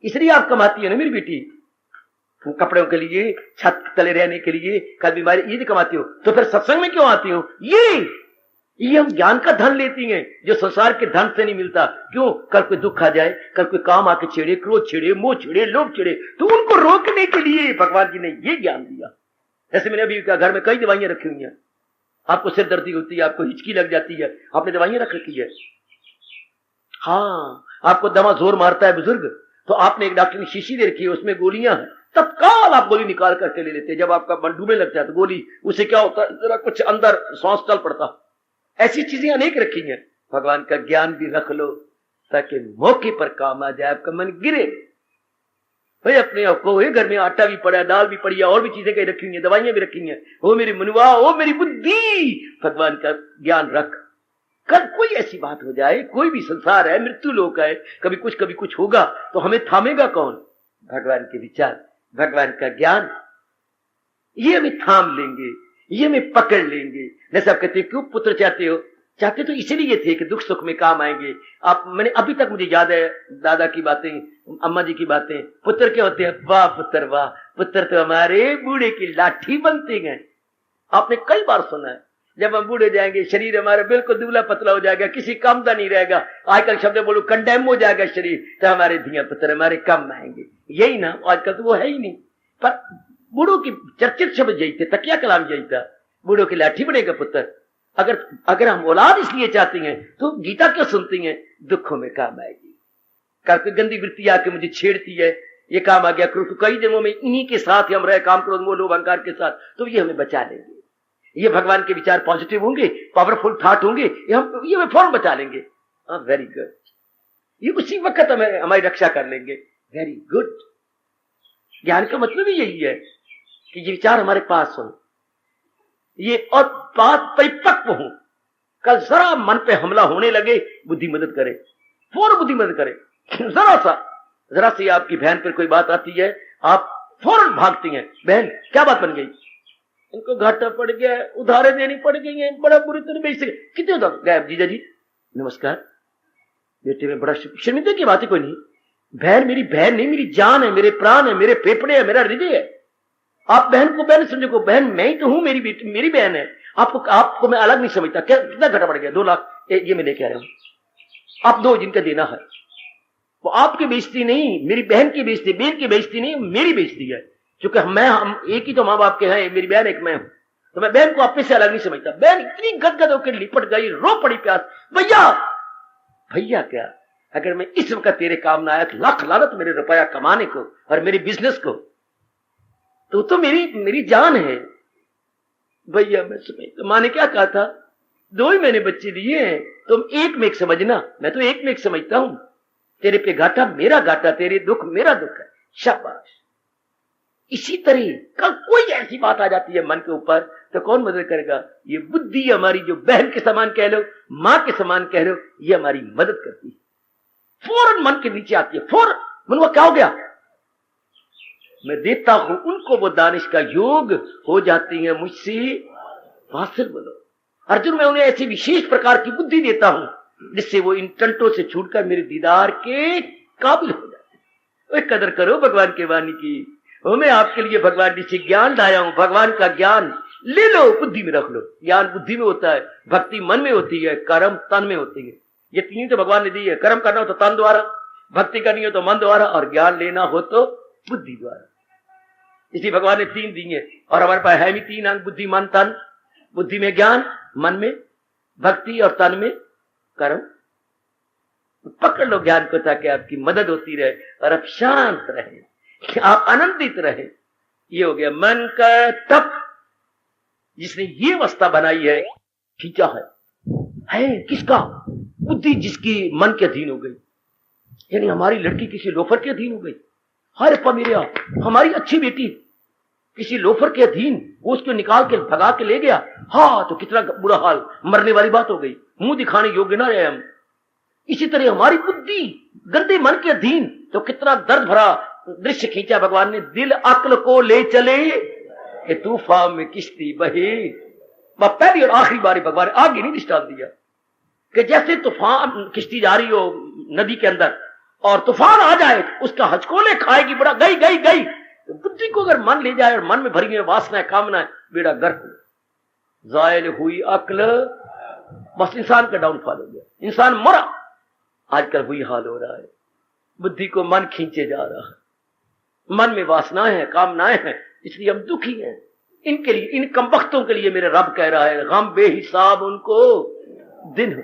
[SPEAKER 2] इसलिए आप कमाती है ना मेरी बेटी, कपड़ों के लिए, छत तले रहने के लिए, कल बीमारी, ये कमाती हो। तो फिर सत्संग में क्यों आती हो, ये हम ज्ञान का धन लेती हैं जो संसार के धन से नहीं मिलता। क्यों, कल कोई दुख आ जाए, कल कोई काम आके छेड़े, क्रोध छेड़े, मोह छेड़े, लोभ छेड़े, तो उनको रोकने के लिए भगवान जी ने ये ज्ञान दिया। ऐसे मैंने अभी घर में कई दवाइयां रखी हुई हैं, आपको सिर दर्दी होती है, आपको हिचकी लग जाती है, आपने दवाइयां रख रखी है। हाँ, आपको दमा जोर मारता है बुजुर्ग, तो आपने एक डॉक्टर ने शीशी दे रखी है, उसमें गोलियां हैं, तत्काल आप गोली निकाल करके ले लेते हैं। जब आपका मन डूबने लगता है तो गोली, उसे क्या होता है, जरा कुछ अंदर सांस चल पड़ता। ऐसी चीजें अनेक रखी हैं। भगवान का ज्ञान भी रख लो ताकि मौके पर काम आ जाए, आपका मन गिरे भाई अपने आप को। घर में आटा भी पड़ा है, दाल भी पड़ी है, और भी चीजें कहीं रखी हुई हैं, दवाइयां भी रखी हैं। ओ मेरी मनुआ, ओ मेरी बुद्धि, भगवान का ज्ञान रख। कल कोई ऐसी बात हो जाए, कोई भी संसार है, मृत्यु लोक है, कभी कुछ होगा तो हमें थामेगा कौन, भगवान के विचार, भगवान का ज्ञान, ये हमें थाम लेंगे, ये हमें पकड़ लेंगे। जैसे आप कहते क्यों पुत्र चाहते हो, चाहते तो इसीलिए थे कि दुख सुख में काम आएंगे। मैंने अभी तक मुझे याद है दादा की बातें, अम्मा जी की बातें, पुत्र क्या होते हैं, वाह पुत्र वाह, पुत्र तो हमारे बूढ़े की लाठी बनते हैं। आपने कई बार सुना है, जब हम बूढ़े जाएंगे शरीर हमारा बिल्कुल दुबला पतला हो जाएगा, किसी काम का नहीं रहेगा, आजकल शब्द बोलो कंडेम हो जाएगा शरीर, तो हमारे धिया पुत्र हमारे कम आएंगे। यही ना, आजकल तो वो है ही नहीं। पर बूढ़ों की चर्चित शब्द यही थे, तकिया कलाम यही था, बूढ़ों की लाठी बनेगा पुत्र। अगर हम औलाद इसलिए चाहते हैं तो गीता क्यों सुनती हैं? दुखों में काम आएगी। कल कोई गंदी वृत्ति आके मुझे छेड़ती है, ये काम आ गया, कई जन्मों में इन्हीं के साथ ही हम रहे, काम क्रोध मोह लोभ अहंकार के साथ, तो ये हमें बचा लेंगे। ये भगवान के विचार पॉजिटिव होंगे, पावरफुल थॉट होंगे, ये हमें फौरन बचा लेंगे। वेरी गुड, ये उसी वक्त हमें हमारी रक्षा कर लेंगे। Very good. ज्ञान का मतलब ही यही है कि ये विचार हमारे पास हो, ये और बात परिपक्व हो। कल जरा मन पे हमला होने लगे, बुद्धि मदद करे, फौरन बुद्धि मदद करे। जरा सी आपकी बहन पर कोई बात आती है, आप फौरन भागती हैं, बहन क्या बात बन गई? इनको घाटा पड़ गया, उधारें देनी पड़ गई हैं, बड़ा बुरी तरह बेच सके। कितने उधार? गायब। जीजा जी नमस्कार। बेटे में बड़ा शर्मिंदे की बात ही कोई नहीं। बहन मेरी बहन नहीं, मेरी जान है, मेरे प्राण है, मेरे फेफड़े है, मेरा हृदय है। आप बहन को बहन समझो, बहन मैं ही तो हूं, मेरी बेटी मेरी बहन है। आपको मैं अलग नहीं समझता। क्या कितना घाटा पड़ गया? 2 लाख ये मैं लेके आया हूं, आप दो, जिनका देना है। वो आपकी बेइज्जती नहीं, मेरी बहन की बेइज्जती, बहन की बेइज्जती नहीं, मेरी बेइज्जती है। क्योंकि हम एक ही तो माँ बाप के हैं, मेरी बहन एक मैं हूं, तो मैं बहन को अपने से अलग नहीं समझता। बहन इतनी गदगद होकर लिपट गई, रो पड़ी प्यास, भैया भैया क्या, अगर मैं इस वक्त तेरे काम ना आया तो लाख लानत मेरे रुपया कमाने को और मेरे बिजनेस को, तो मेरी जान है। भैया मैं समझता, माँ ने क्या कहा था? 2 ही मैंने बच्चे दिए हैं, तुम एक में एक समझना, मैं तो एक में एक समझता हूं। तेरे पे घाटा मेरा घाटा, तेरे दुख मेरा दुख है। शाबाश। इसी तरह कल कोई ऐसी बात आ जाती है मन के ऊपर, तो कौन मदद करेगा? ये बुद्धि हमारी, जो बहन के समान कह लो, मां के समान कह लो, ये हमारी मदद करती है। फौरन मन के नीचे आती है, फौरन मन क्या हो गया, मैं देता हूं उनको, वो दानिश का योग हो जाती है मुझसे हासिल। बोलो अर्जुन, मैं उन्हें ऐसी विशेष प्रकार की बुद्धि देता हूं जिससे वो इन टंटों से छूटकर मेरे दीदार के काबिल हो जाते। कदर करो भगवान के वाणी की। मैं आपके लिए भगवान जी से ज्ञान लाया हूं, भगवान का ज्ञान ले लो, बुद्धि में रख लो। ज्ञान बुद्धि में होता है, भक्ति मन में होती है, कर्म तन में होती है। ये 3 तो भगवान ने दी है। कर्म करना हो तो तन द्वारा, भक्ति करनी हो तो मन द्वारा, और ज्ञान लेना हो तो बुद्धि द्वारा। इसी भगवान ने 3 दी है, और हमारे पास है भी 3 अंग, बुद्धि मन तन। बुद्धि में ज्ञान, मन में भक्ति और तन में कर्म। पकड़ लो ज्ञान को, ताकि आपकी मदद होती रहे और आप शांत रहे, आप आनंदित रहे। ये हो गया मन का तप, जिसने ये अवस्था बनाई है, खींचा है किसका? बुद्धि जिसकी मन के अधीन हो गई। यानी हमारी लड़की किसी लोफर के अधीन हो गई। हर पमेरिया, हमारी अच्छी बेटी किसी लोफर के अधीन, वो उसको निकाल के भगा के ले गया, हाँ तो कितना बुरा हाल, मरने वाली बात हो गई, मुंह दिखाने योग्य ना रहे हम। इसी तरह हमारी बुद्धि गंदे मन के अधीन, तो कितना दर्द भरा दृश्य खींचा भगवान ने। दिल अक्ल को ले चले कि तूफान में किश्ती बहे। पहली और आखिरी बारी भगवान ने आगे नहीं दृष्टांत दिया कि जैसे तूफान, किश्ती जा रही हो नदी के अंदर और तूफान आ जाए, उसका हचकोले खाएगी, बड़ा गई गई गई। तो बुद्धि को अगर मन ले जाए और मन में भरी हुई वासना कामना है, बेड़ा गर्क हो, जायल हुई अक्ल, बस इंसान का डाउनफॉल हो गया, इंसान मरा। आजकल वही हाल हो रहा है, बुद्धि को मन खींचे जा रहा है, मन में वासनाएं हैं, कामनाएं हैं, इसलिए हम दुखी हैं। इनके लिए, इन कमबख्तों के लिए मेरे रब कह रहा है, गम बेहिसाब उनको दिन हो,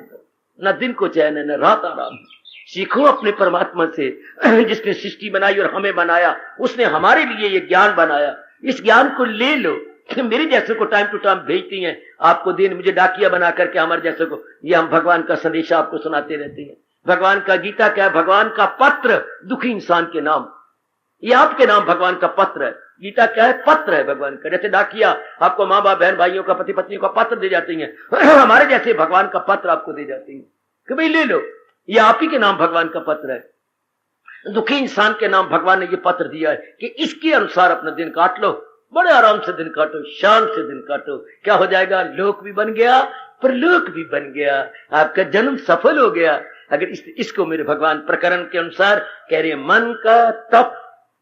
[SPEAKER 2] न दिन को चैन है न रात आराम। सीखो अपने परमात्मा से, जिसने सृष्टि बनाई और हमें बनाया, उसने हमारे लिए ये ज्ञान बनाया, इस ज्ञान को ले लो। मेरे जैसे को टाइम टू टाइम भेजती हैं आपको दिन, मुझे डाकिया बना करके हमारे जैसे को, ये हम भगवान का संदेश आपको सुनाते रहते हैं। भगवान का गीता क्या है? भगवान का पत्र दुखी इंसान के नाम, ये आपके नाम भगवान का पत्र है। गीता क्या है? पत्र है भगवान का। जैसे डाकिया आपको माँ बाप बहन भाइयों का, पति पत्नी का पत्र दे जाती हैं, हमारे जैसे भगवान का पत्र आपको दे जाती हैं कि भाई ले लो, ये आप ही के नाम भगवान का पत्र है। दुखी इंसान के नाम भगवान ने ये पत्र दिया है कि इसके अनुसार अपना दिन काट लो, बड़े आराम से दिन काटो, शान से दिन काटो। क्या हो जाएगा? लोक भी बन गया, परलोक भी बन गया, आपका जन्म सफल हो गया। अगर इसको मेरे भगवान प्रकरण के अनुसार कह रहे हैं, मन का तप,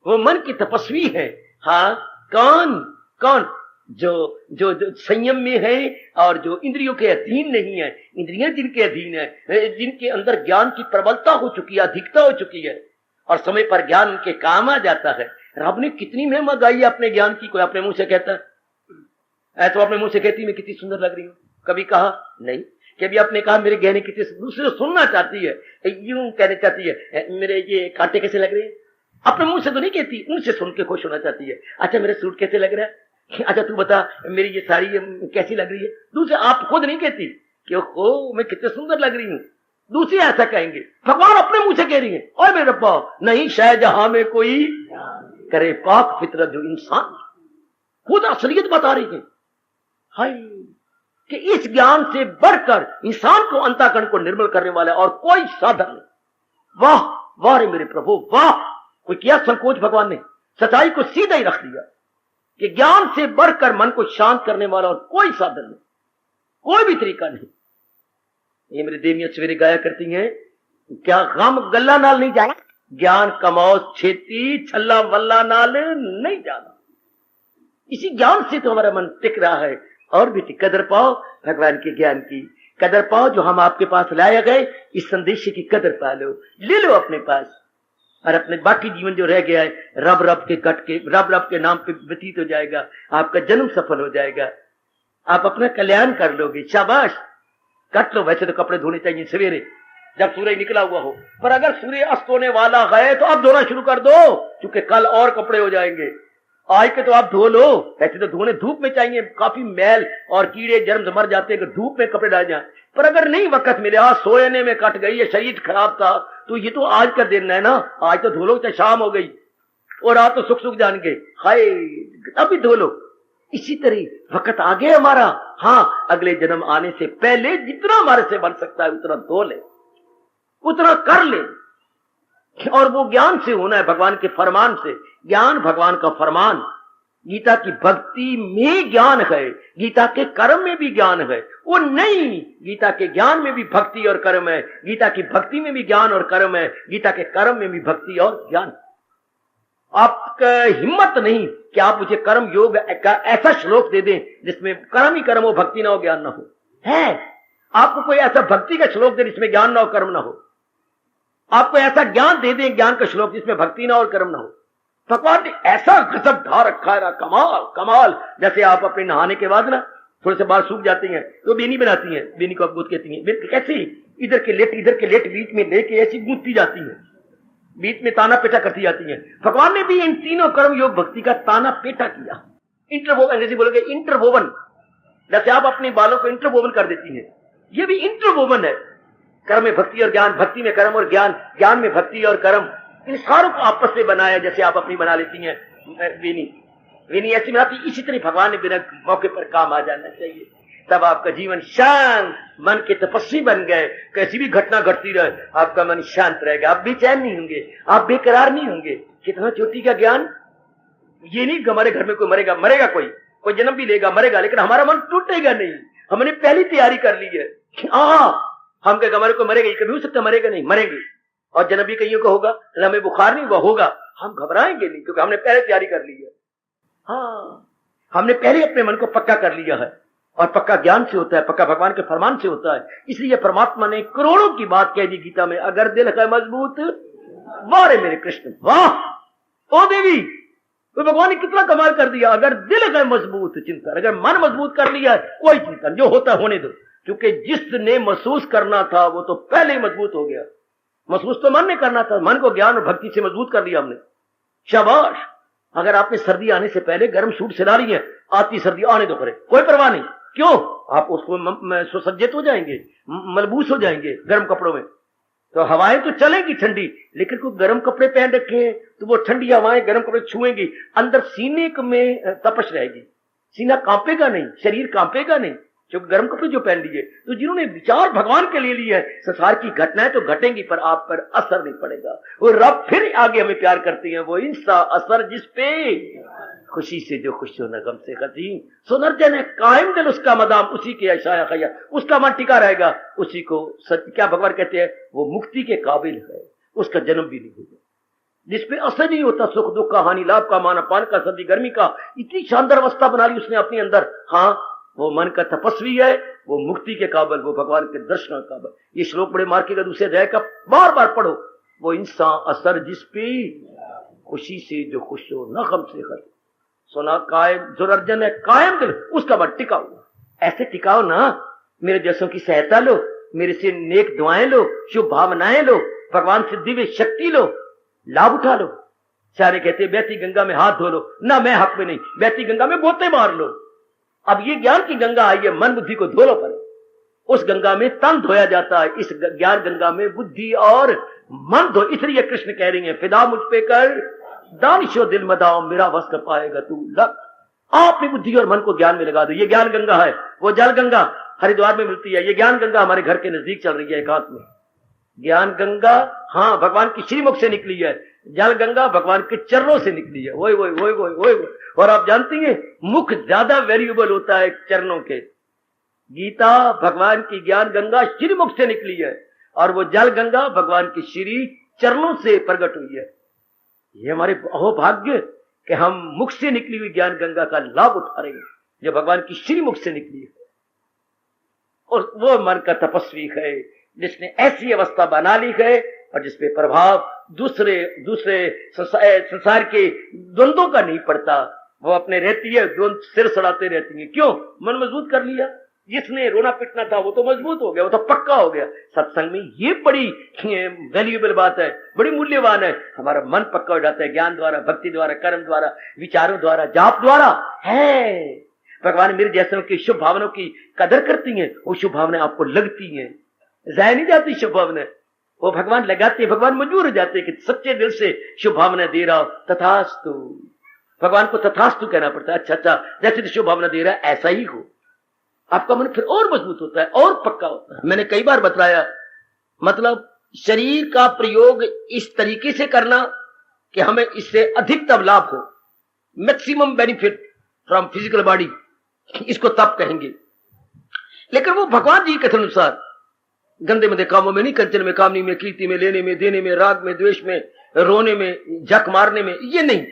[SPEAKER 2] वो मन की तपस्वी है। हाँ, कौन जो संयम में है और जो इंद्रियों के अधीन नहीं है। इंद्रियां जिनके अधीन है, जिनके अंदर ज्ञान की प्रबलता हो चुकी है, अधिकता हो चुकी है, और समय पर ज्ञान उनके काम आ जाता है। रब ने कितनी महिमा गाई है अपने ज्ञान की। कोई अपने मुंह से कहता है, तो अपने मुंह से कहती मैं कितनी सुंदर लग रही हूँ, कभी कहा नहीं, कभी आपने कहा मेरे गहने कितने, दूसरे सुनना चाहती है, यूं कहना चाहती है मेरे ये कांटे कैसे लग रहे हैं, अपने मुंह से तो नहीं कहती, उनसे सुन के खुश होना चाहती है। अच्छा मेरे सूट कैसे लग रहा है, अच्छा तू बता मेरी ये साड़ी कैसी लग रही है। दूसरे आप खुद नहीं कहती कि हो मैं कितने सुंदर लग रही हूं, दूसरे ऐसा कहेंगे, भगवान अपने मुंह से कह रही है। और मेरे रब्बा नहीं शायद जहां में कोई करे पाक फितरत जो इंसान, खुद असलियत बता रही है। हाय कि इस ज्ञान से बढ़कर इंसान को अंतःकरण को निर्मल करने वाला और कोई साधन नहीं। वाह वाह रे मेरे प्रभु वाह, कोई किया संकोच भगवान ने, सच्चाई को सीधा ही रख दिया कि ज्ञान से बढ़कर मन को शांत करने वाला और कोई साधन नहीं, कोई भी तरीका नहीं। ये मेरी देवियां सवेरे गाया करती हैं, क्या गम गल्ला नाल नहीं जाना, ज्ञान कमाओ छेती छल्ला वल्ला नाल नहीं जाना। इसी ज्ञान से तो हमारा मन टिक रहा है। और भी कदर पाओ भगवान के ज्ञान की, कदर पाओ जो हम आपके पास लाए गए, इस संदेश की कदर पा लो, ले लो अपने पास, और अपने बाकी जीवन जो रह गया है रब रब के कट के रब रब के नाम पे व्यतीत हो जाएगा, आपका जन्म सफल हो जाएगा, आप अपना कल्याण कर लोगे। शाबाश कट लो। वैसे तो कपड़े धोने चाहिए सवेरे जब सूर्य निकला हुआ हो, पर अगर सूर्य अस्त होने वाला है तो अब धोना शुरू कर दो, क्योंकि कल और कपड़े हो जाएंगे। आज के तो आप धो लो, वैसे तो धोने धूप में चाहिए, काफी मैल और कीड़े जर्म मर जाते हैं, धूप में कपड़े डाल जाए। पर अगर नहीं वक्त मिले, आज सोने में कट गई है, शरीर खराब था, तो ये तो आज का दिन है ना, आज तो धो लो, चाहे शाम हो गई और आप तो सुख सुख जाएंगे, हाय अभी धो लो। इसी तरह वक्त आ गया हमारा, हाँ अगले जन्म आने से पहले जितना हमारे से बन सकता है उतना धो ले, उतना कर ले। और वो ज्ञान से होना है, भगवान के फरमान से। ज्ञान भगवान का फरमान, गीता की भक्ति में ज्ञान है, गीता के कर्म में भी ज्ञान है। वो नहीं, गीता के ज्ञान में भी भक्ति और कर्म है, गीता की भक्ति में भी ज्ञान और कर्म है, गीता के कर्म में भी भक्ति और ज्ञान। आपका हिम्मत नहीं कि आप मुझे कर्म योग का ऐसा श्लोक दे दें जिसमें कर्म ही कर्म हो, भक्ति ना हो, ज्ञान ना हो। है आपको कोई ऐसा भक्ति का श्लोक दे जिसमें ज्ञान ना हो, कर्म ना हो। आपको ऐसा ज्ञान दे दें, ज्ञान का श्लोक जिसमें भक्ति ना हो और कर्म ना हो। भगवान ने ऐसा गजब ढा रखा है ना, कमाल कमाल। जैसे आप अपने नहाने के बाद ना थोड़े से बाल सूख जाती हैं तो बेनी बनाती हैं, बेनी को आप गूंथ कहती हैं, कैसी इधर के लेट बीच में लेके ऐसी गूंथती जाती हैं, बीच में ताना पेटा करती जाती हैं। भगवान ने भी इन तीनों कर्म योग भक्ति का ताना पेटा किया। इंटरवोवन, अंग्रेजी बोलोगे इंटरवोवन, जैसे आप अपने बालों को इंटरवोवन कर देती हैं, ये भी इंटरवोवन है। कर्म में भक्ति और ज्ञान, भक्ति में कर्म और ज्ञान, ज्ञान में भक्ति और कर्म, इन सारों को आपस में बनाया। जैसे आप अपनी बना लेती हैं वेनी ऐसी बनाती, इसी तरह भगवान ने बिना मौके पर काम आ जाना चाहिए, तब आपका जीवन शांत, मन के तपस्वी बन गए। कैसी भी घटना घटती रहे आपका मन शांत रहेगा, आप बेचैन नहीं होंगे, आप बेकरार नहीं होंगे। कितना चोटी का ज्ञान। ये नहीं हमारे घर में कोई मरेगा, कोई जन्म भी लेगा मरेगा, लेकिन हमारा मन टूटेगा नहीं। हमने पहली तैयारी कर ली है, हम कहेंगे हमारे को मरेगा, ये कभी हो सकता मरेगा नहीं, मरेंगे। और जन्म भी कईयों का होगा, हमें बुखार नहीं हुआ होगा, हम घबराएंगे नहीं, क्योंकि हमने पहले तैयारी कर ली है। हाँ हमने पहले अपने मन को पक्का कर लिया है, और पक्का ज्ञान से होता है, पक्का भगवान के फरमान से होता है। इसलिए परमात्मा ने करोड़ों की बात कह दी गीता में, अगर दिल है मजबूत, वाह रे मेरे कृष्ण वाह। ओ देवी, तो भगवान ने कितना कमाल कर दिया। अगर दिल है मजबूत चिंतन, अगर मन मजबूत कर लिया कोई चिंतन जो होता होने दो, क्योंकि जिसने महसूस करना था वो तो पहले ही मजबूत हो गया। महसूस तो मन ने करना था, मन को ज्ञान और भक्ति से मजबूत कर लिया हमने। शाबाश। अगर आपने सर्दी आने से पहले गर्म सूट सिला रही है, आती सर्दी आने दो, करे कोई परवाह नहीं। क्यों? आप उसको सुसज्जित हो जाएंगे, मलबूस हो जाएंगे गर्म कपड़ों में। तो हवाएं तो चलेंगी ठंडी, लेकिन कोई गर्म कपड़े पहन रखे तो वो ठंडी हवाएं गर्म कपड़े छुएंगी, अंदर सीने में तपश रहेगी, सीना कांपेगा नहीं, शरीर कांपेगा नहीं, जो गर्म कपड़े जो पहन लीजिए। तो जिन्होंने विचार भगवान के लिए लिया है, संसार की घटनाएं तो घटेंगी पर आप पर असर नहीं पड़ेगा। वो रब फिर आगे हमें प्यार करते हैं, वो इंसा असर जिस पे खुशी से जो खुश हो न गम से खतीम, सुनर्जन है कायम दिल उसका मदाम, उसी के ऐसा खैया, उसका मन टिका रहेगा, उसी को सत्य क्या भगवान कहते हैं, वो मुक्ति के काबिल है, उसका जन्म भी नहीं होगा। जिसपे असर नहीं होता, सुख दुख का, हानि लाभ का, मान अपमान का, सर्दी गर्मी का, इतनी शानदार अवस्था बना ली उसने अपने अंदर। हाँ वो मन का तपस्वी है, वो मुक्ति के काबिल, वो भगवान के दर्शन का काबिल। ये श्लोक बड़े मार्के का दूसरे अध्याय का बार बार पढ़ो। वो इंसान असर जिस पे खुशी से जो खुश हो न गम से खत, सुना कायम जो अर्जन है कायम दिल, उसका मन टिका हुआ। ऐसे टिकाओ ना मेरे जैसों की सहायता लो, मेरे से नेक दुआएं लो, शुभ भावनाएं लो, भगवान से दिव्य शक्ति लो, लाभ उठा लो। सारे कहते बहती गंगा में हाथ धो लो, ना मैं हक में नहीं, बहती गंगा में बोते मार लो। अब ये ज्ञान की गंगा आई है, मन बुद्धि को धो लो पर उस गंगा में तन धोया जाता है, इस ज्ञान गंगा में बुद्धि और मन धो। इसलिए कृष्ण कह रही है फिदा मुझ पे कर दानिशो दिल मदाओ, मेरा वश कर पाएगा तू लग। आप अपनी बुद्धि और मन को ज्ञान में लगा दो। ये ज्ञान गंगा है, वो जल गंगा हरिद्वार में मिलती है, ये ज्ञान गंगा हमारे घर के नजदीक चल रही है एकांत में। ज्ञान गंगा हाँ भगवान की श्रीमुख से निकली है, जल गंगा भगवान के चरणों से निकली है। वही वही वही वही वही वही। और आप जानती हैं मुख ज्यादा वैल्यूएबल होता है चरणों के। गीता भगवान की ज्ञान गंगा श्रीमुख से निकली है और वो जल गंगा भगवान की श्री चरणों से प्रकट हुई है। ये हमारे अहोभाग्य कि हम मुख से निकली हुई ज्ञान गंगा का लाभ उठा रहे हैं, जो भगवान की श्रीमुख से निकली है। और वो मन का तपस्वी है जिसने ऐसी अवस्था बना ली है और जिसपे प्रभाव दूसरे संसार के द्वंद्वों का नहीं पड़ता। वो अपने रहती है, द्वंद्व सिर सड़ाते रहती है। क्यों? मन मजबूत कर लिया। जिसने रोना पिटना था वो तो मजबूत हो गया, वो तो पक्का हो गया। सत्संग में ये बड़ी वैल्यूएबल बात है, बड़ी मूल्यवान है। हमारा मन पक्का हो जाता है ज्ञान द्वारा, भक्ति द्वारा, कर्म द्वारा, विचारों द्वारा, जाप द्वारा। है भगवान मेरे जैसों की शुभ भावनाओं की कदर करती हैं, वो शुभ भावनाएं आपको लगती हैं, जाया नहीं जाती शुभ भावनाएं। वो भगवान लगाते हैं, भगवान मजबूर हो जाते हैं कि सच्चे दिल से शुभ भावना दे रहा हो, तथास्तु। भगवान को तथास्तु कहना पड़ता है। अच्छा जैसे शुभ भावना दे रहा है ऐसा ही हो, आपका मन फिर और मजबूत होता है और पक्का होता है। मैंने कई बार बतलाया, मतलब शरीर का प्रयोग इस तरीके से करना कि हमें इससे अधिकतम लाभ हो, maximum benefit from physical body, इसको तप कहेंगे। लेकिन वो भगवान जी के कथन अनुसार गंदे मंदे कामों में नहीं, कंचन में, कामनी में, कीर्ति में, लेने में, देने में, राग में, द्वेष में, रोने में, जख मारने में, ये नहीं,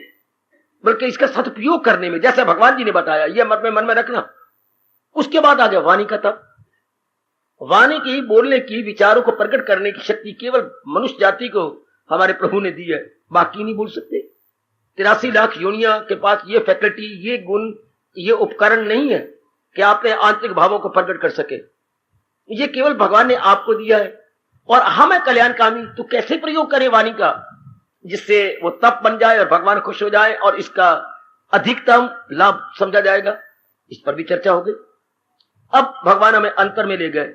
[SPEAKER 2] बल्कि इसका सदुपयोग करने में, जैसा भगवान जी ने बताया। ये मन में रखना। उसके बाद आ गया वाणी का तप। वाणी की, बोलने की, विचारों को प्रकट करने की शक्ति केवल मनुष्य जाति को हमारे प्रभु ने दी है, बाकी नहीं बोल सकते। 83 लाख योनिया के पास ये फैकल्टी, ये गुण, ये उपकरण नहीं है कि आपने आंतरिक भावों को प्रकट कर सके। ये केवल भगवान ने आपको दिया है और हम है कल्याणकामी, तो कैसे प्रयोग करें वाणी का जिससे वो तप बन जाए और भगवान खुश हो जाए और इसका अधिकतम लाभ समझा जाएगा। इस पर भी चर्चा हो गई। अब भगवान हमें अंतर में ले गए।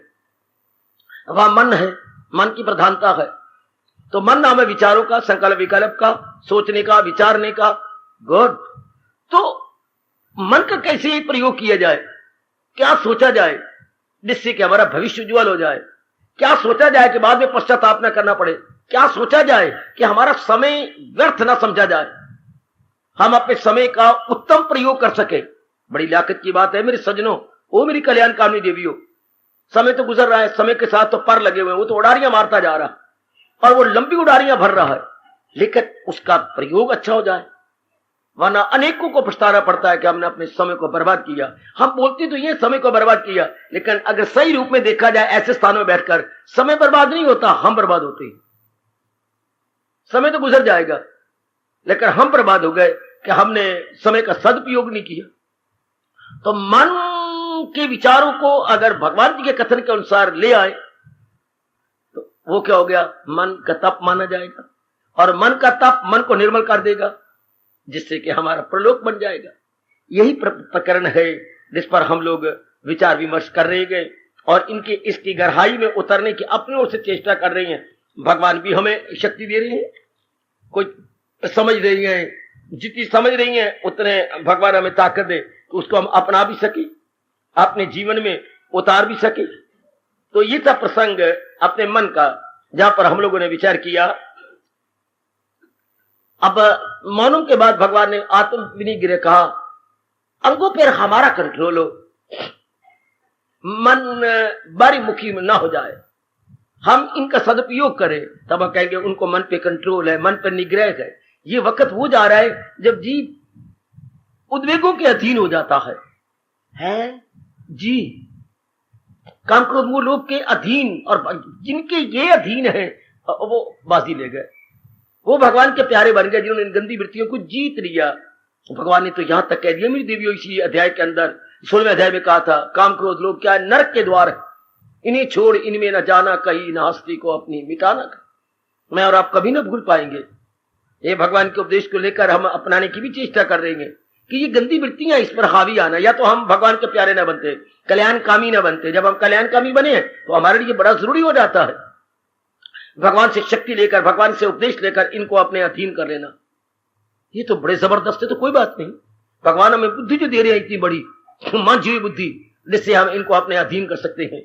[SPEAKER 2] वह मन है, मन की प्रधानता है। तो मन नाम है विचारों का, संकल्प विकल्प का, सोचने का, विचारने का। गुड। तो मन का कैसे प्रयोग किया जाए, क्या सोचा जाए जिससे कि हमारा भविष्य उज्ज्वल हो जाए, क्या सोचा जाए कि बाद में पश्चाताप न करना पड़े, क्या सोचा जाए कि हमारा समय व्यर्थ ना समझा जाए, हम अपने समय का उत्तम प्रयोग कर सके। बड़ी लियाकत की बात है मेरे सज्जनों, वो मेरी कल्याणकामी देवियों। समय तो गुजर रहा है, समय के साथ तो पर लगे हुए, वो तो उड़ारियां मारता जा रहा और वो लंबी उड़ारियां भर रहा है, लेकिन उसका प्रयोग अच्छा हो जाए, वरना अनेकों को पछताना पड़ता है कि हमने अपने समय को बर्बाद किया। हम बोलते तो ये समय को बर्बाद किया, लेकिन अगर सही रूप में देखा जाए ऐसे स्थानों में बैठकर समय बर्बाद नहीं होता, हम बर्बाद होते हैं। समय तो गुजर जाएगा लेकिन हम बर्बाद हो गए कि हमने समय का सदुपयोग नहीं किया। तो मन के विचारों को अगर भगवान जी के कथन के अनुसार ले आए तो वो क्या हो गया, मन का तप माना जाएगा। और मन का तप मन को निर्मल कर देगा, जिससे कि हमारा प्रलोक बन जाएगा। यही प्रकरण है जिस पर हम लोग विचार विमर्श कर रहे हैं और इनके इसकी गहराई में उतरने की अपनी ओर से चेष्टा कर रहे हैं। भगवान भी हमें शक्ति दे रहे हैं, कोई समझ रही है, जितनी समझ रही है उतने भगवान हमें ताकत दे तो उसको हम अपना भी सके, अपने जीवन में उतार भी सके। तो ये था प्रसंग अपने मन का, जहां पर हम लोगों ने विचार किया। अब मौनम के बाद भगवान ने आत्म विनिग्रह कहा, अंगों पर हमारा कंट्रोल हो, मन बारी मुखी में ना हो जाए, हम इनका सदुपयोग करें, तब हम कहेंगे उनको मन पे कंट्रोल है, मन पर निग्रह है। ये वक्त वो जा रहा है जब जीव उद्वेगों के अधीन हो जाता है जी, काम क्रोध मोह लोभ के अधीन, और जिनके ये अधीन है वो बाजी ले गए, वो भगवान के प्यारे बन गए जिन्होंने इन गंदी वृत्तियों को जीत लिया। भगवान ने तो यहां तक कह दिया मेरी देवियों इसी अध्याय के अंदर 16वें अध्याय में कहा था, काम क्रोध लोग क्या है, नरक के द्वार है, इन्हें छोड़ इनमें न जाना कहीं, न हस्ती को अपनी मिटाना कहीं। मैं और आप कभी न भूल पाएंगे। ये भगवान के उपदेश को लेकर हम अपनाने की भी चेष्टा कर रहे हैं कि ये गंदी वृत्तियां इस पर हावी आना, या तो हम भगवान के प्यारे न बनते, कल्याणकामी न बनते। जब हम कल्याणकामी बने तो हमारे लिए बड़ा जरूरी हो जाता है भगवान से शक्ति लेकर, भगवान से उपदेश लेकर इनको अपने अधीन कर लेना। ये तो बड़े जबरदस्त है, तो कोई बात नहीं, भगवान हमें बुद्धि जो दे रहे हैं इतनी बड़ी मंझी हुई बुद्धि, जिससे हम इनको अपने अधीन कर सकते हैं।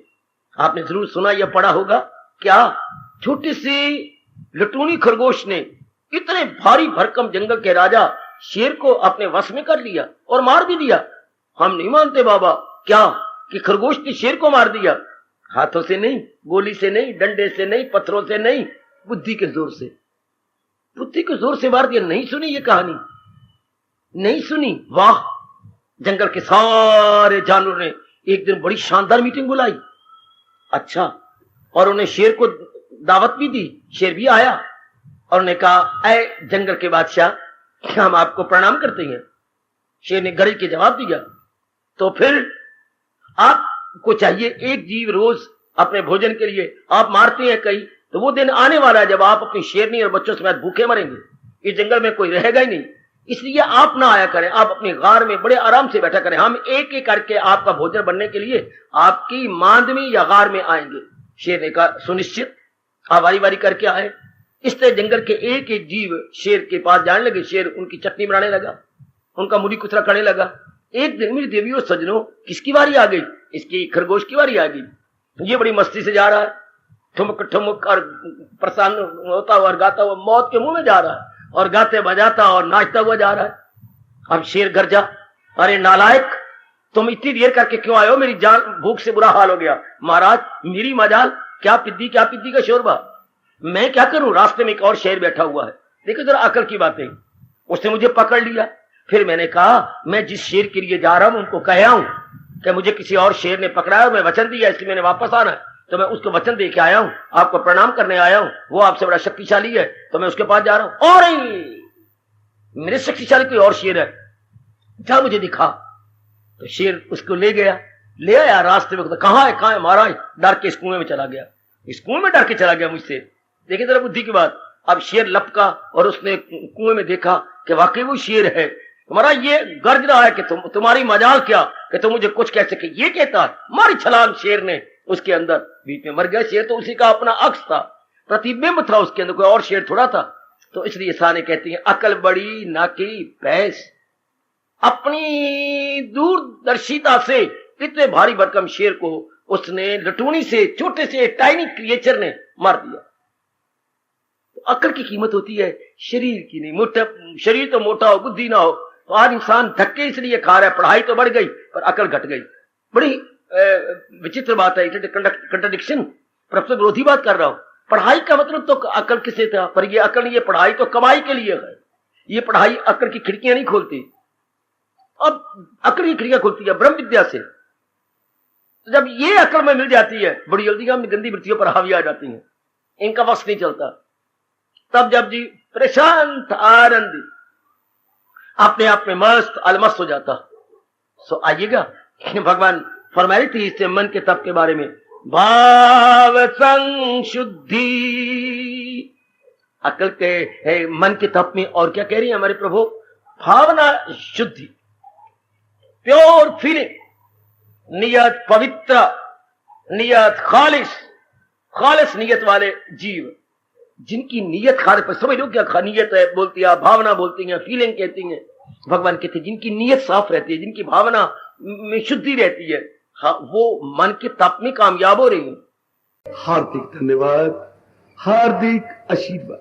[SPEAKER 2] आपने जरूर सुना या पढ़ा होगा, क्या छोटे से लटूनी खरगोश ने इतने भारी भरकम जंगल के राजा शेर को अपने वश में कर लिया और मार भी दिया। हम नहीं मानते बाबा, क्या कि खरगोश ने शेर को मार दिया? हाथों से नहीं, गोली से नहीं, डंडे से नहीं, पत्थरों से नहीं, बुद्धि के जोर से, बुद्धि के जोर से मार दिया। नहीं सुनी ये कहानी? नहीं सुनी? वाह! जंगल के सारे जानवरों ने एक दिन बड़ी शानदार मीटिंग बुलाई। अच्छा, और उन्हें शेर को दावत भी दी। शेर भी आया और उन्हें कहा, ऐ जंगल के बादशाह, हम आपको प्रणाम करते हैं। शेर ने गरज के जवाब दिया, तो फिर आपको चाहिए एक जीव रोज अपने भोजन के लिए, आप मारते हैं कई, तो वो दिन आने वाला है जब आप अपनी शेरनी और बच्चों समेत भूखे मरेंगे। इस जंगल में कोई रहेगा ही नहीं, इसलिए आप ना आया करें, आप अपनी गार में बड़े आराम से बैठा करें। हम एक एक करके आपका भोजन बनने के लिए आपकी मांद में या गार में आएंगे। शेर ने कहा, सुनिश्चित, आप बारी बारी करके आए। इस तरह जंगल के एक एक जीव शेर के पास जाने लगे। शेर उनकी चटनी बनाने लगा, उनका मुड़ी कुतरा करने लगा। एक दिन मेरी देवियों सज्जनों, किसकी बारी आ गई? इसकी खरगोश की बारी आ गई। ये बड़ी मस्ती से जा रहा है, ठुमक ठुमक और प्रसन्न होता हुआ और गाता हुआ मौत के मुंह में जा रहा है, और गाते बजाता और नाचता हुआ जा रहा है। अब शेर गरजा, अरे नालायक, तुम इतनी देर करके क्यों आए हो? मेरी जान भूख से बुरा हाल हो गया। महाराज, मेरी मजाल, क्या पिद्दी का शोरबा, मैं क्या करूं? रास्ते में एक और शेर बैठा हुआ है, देखो जरा अकल की बातें। उसने मुझे पकड़ लिया। फिर मैंने कहा, मैं जिस शेर के लिए जा रहा हूं उनको कह आऊं कि मुझे किसी और शेर ने पकड़ा है और मैं वचन दिया, इसलिए मैंने वापस आना है, तो मैं उसको वचन दे के आया हूं, आपको प्रणाम करने आया हूं। वो आपसे बड़ा शक्तिशाली है, तो मैं उसके पास जा रहा हूं। और मेरे शक्तिशाली कोई और शेर है, जा मुझे दिखा। तो शेर उसको ले गया, ले आया रास्ते में। कहां है महाराज? डर के इस कुएं में चला गया। इस कुएं में डर के चला गया मुझसे। देखिए जरा बुद्धि की बात। अब शेर लपका और उसने कुएं में देखा कि वाकई वो शेर है। तुम्हारा ये गर्ज रहा है कि तुम्हारी मजाल क्या कि तुम मुझे कुछ कह सके। ये कहता है, मारी छलांग शेर ने उसके अंदर, बीच में मर गया। शेर तो उसी का अपना अक्स था, प्रतिबिंब था उसके अंदर, कोई और शेर थोड़ा था। तो इसलिए साने कहती हैं, अकल बड़ी ना की भैंस। अपनी दूरदर्शिता से इतने भारी भरकम शेर को उसने लटूनी से, छोटे से टाइनी क्रिएचर ने मार दिया। तो अकल की कीमत होती है शरीर की नहीं। मोटा शरीर तो मोटा हो, बुद्धि ना हो, तो आज इंसान धक्के इसलिए खा रहा है। पढ़ाई तो बढ़ गई पर अकल घट गई। बड़ी विचित्र बात है, कंट्राडिक्शन, परस्पर विरोधी बात कर रहा हूं। पढ़ाई का मतलब तो अकल किसे था, पर ये अकल, ये पढ़ाई तो कमाई के लिए है। ये पढ़ाई अकल की खिड़कियां नहीं खोलती। अब अकल की खिड़कियां खोलती है ब्रह्म विद्या से। तो जब ये अकल में मिल जाती है, बड़ी जल्दी हम गंदी वृत्तियों पर हावी आ जाती हैं, इनका वश नहीं चलता। तब जब जी प्रशांत आनंदी अपने आप में मस्त अलमस्त हो जाता। सो आइएगा, भगवान फरमाई थी इससे मन के तप के बारे में, भाव संशुद्धि। अकल के मन के तप में और क्या कह रही है हमारे प्रभु? भावना शुद्धि, प्योर फीलिंग, नियत पवित्र, नियत खालिस नियत वाले जीव, जिनकी नियत खाने पर समझ लो क्या नियत है बोलती है, भावना बोलती है, फीलिंग कहती है। भगवान कहते हैं जिनकी नियत साफ रहती है, जिनकी भावना में शुद्धि रहती है, हाँ, वो मन के तप में कामयाब हो रही है।
[SPEAKER 3] हार्दिक धन्यवाद, हार्दिक आशीर्वाद।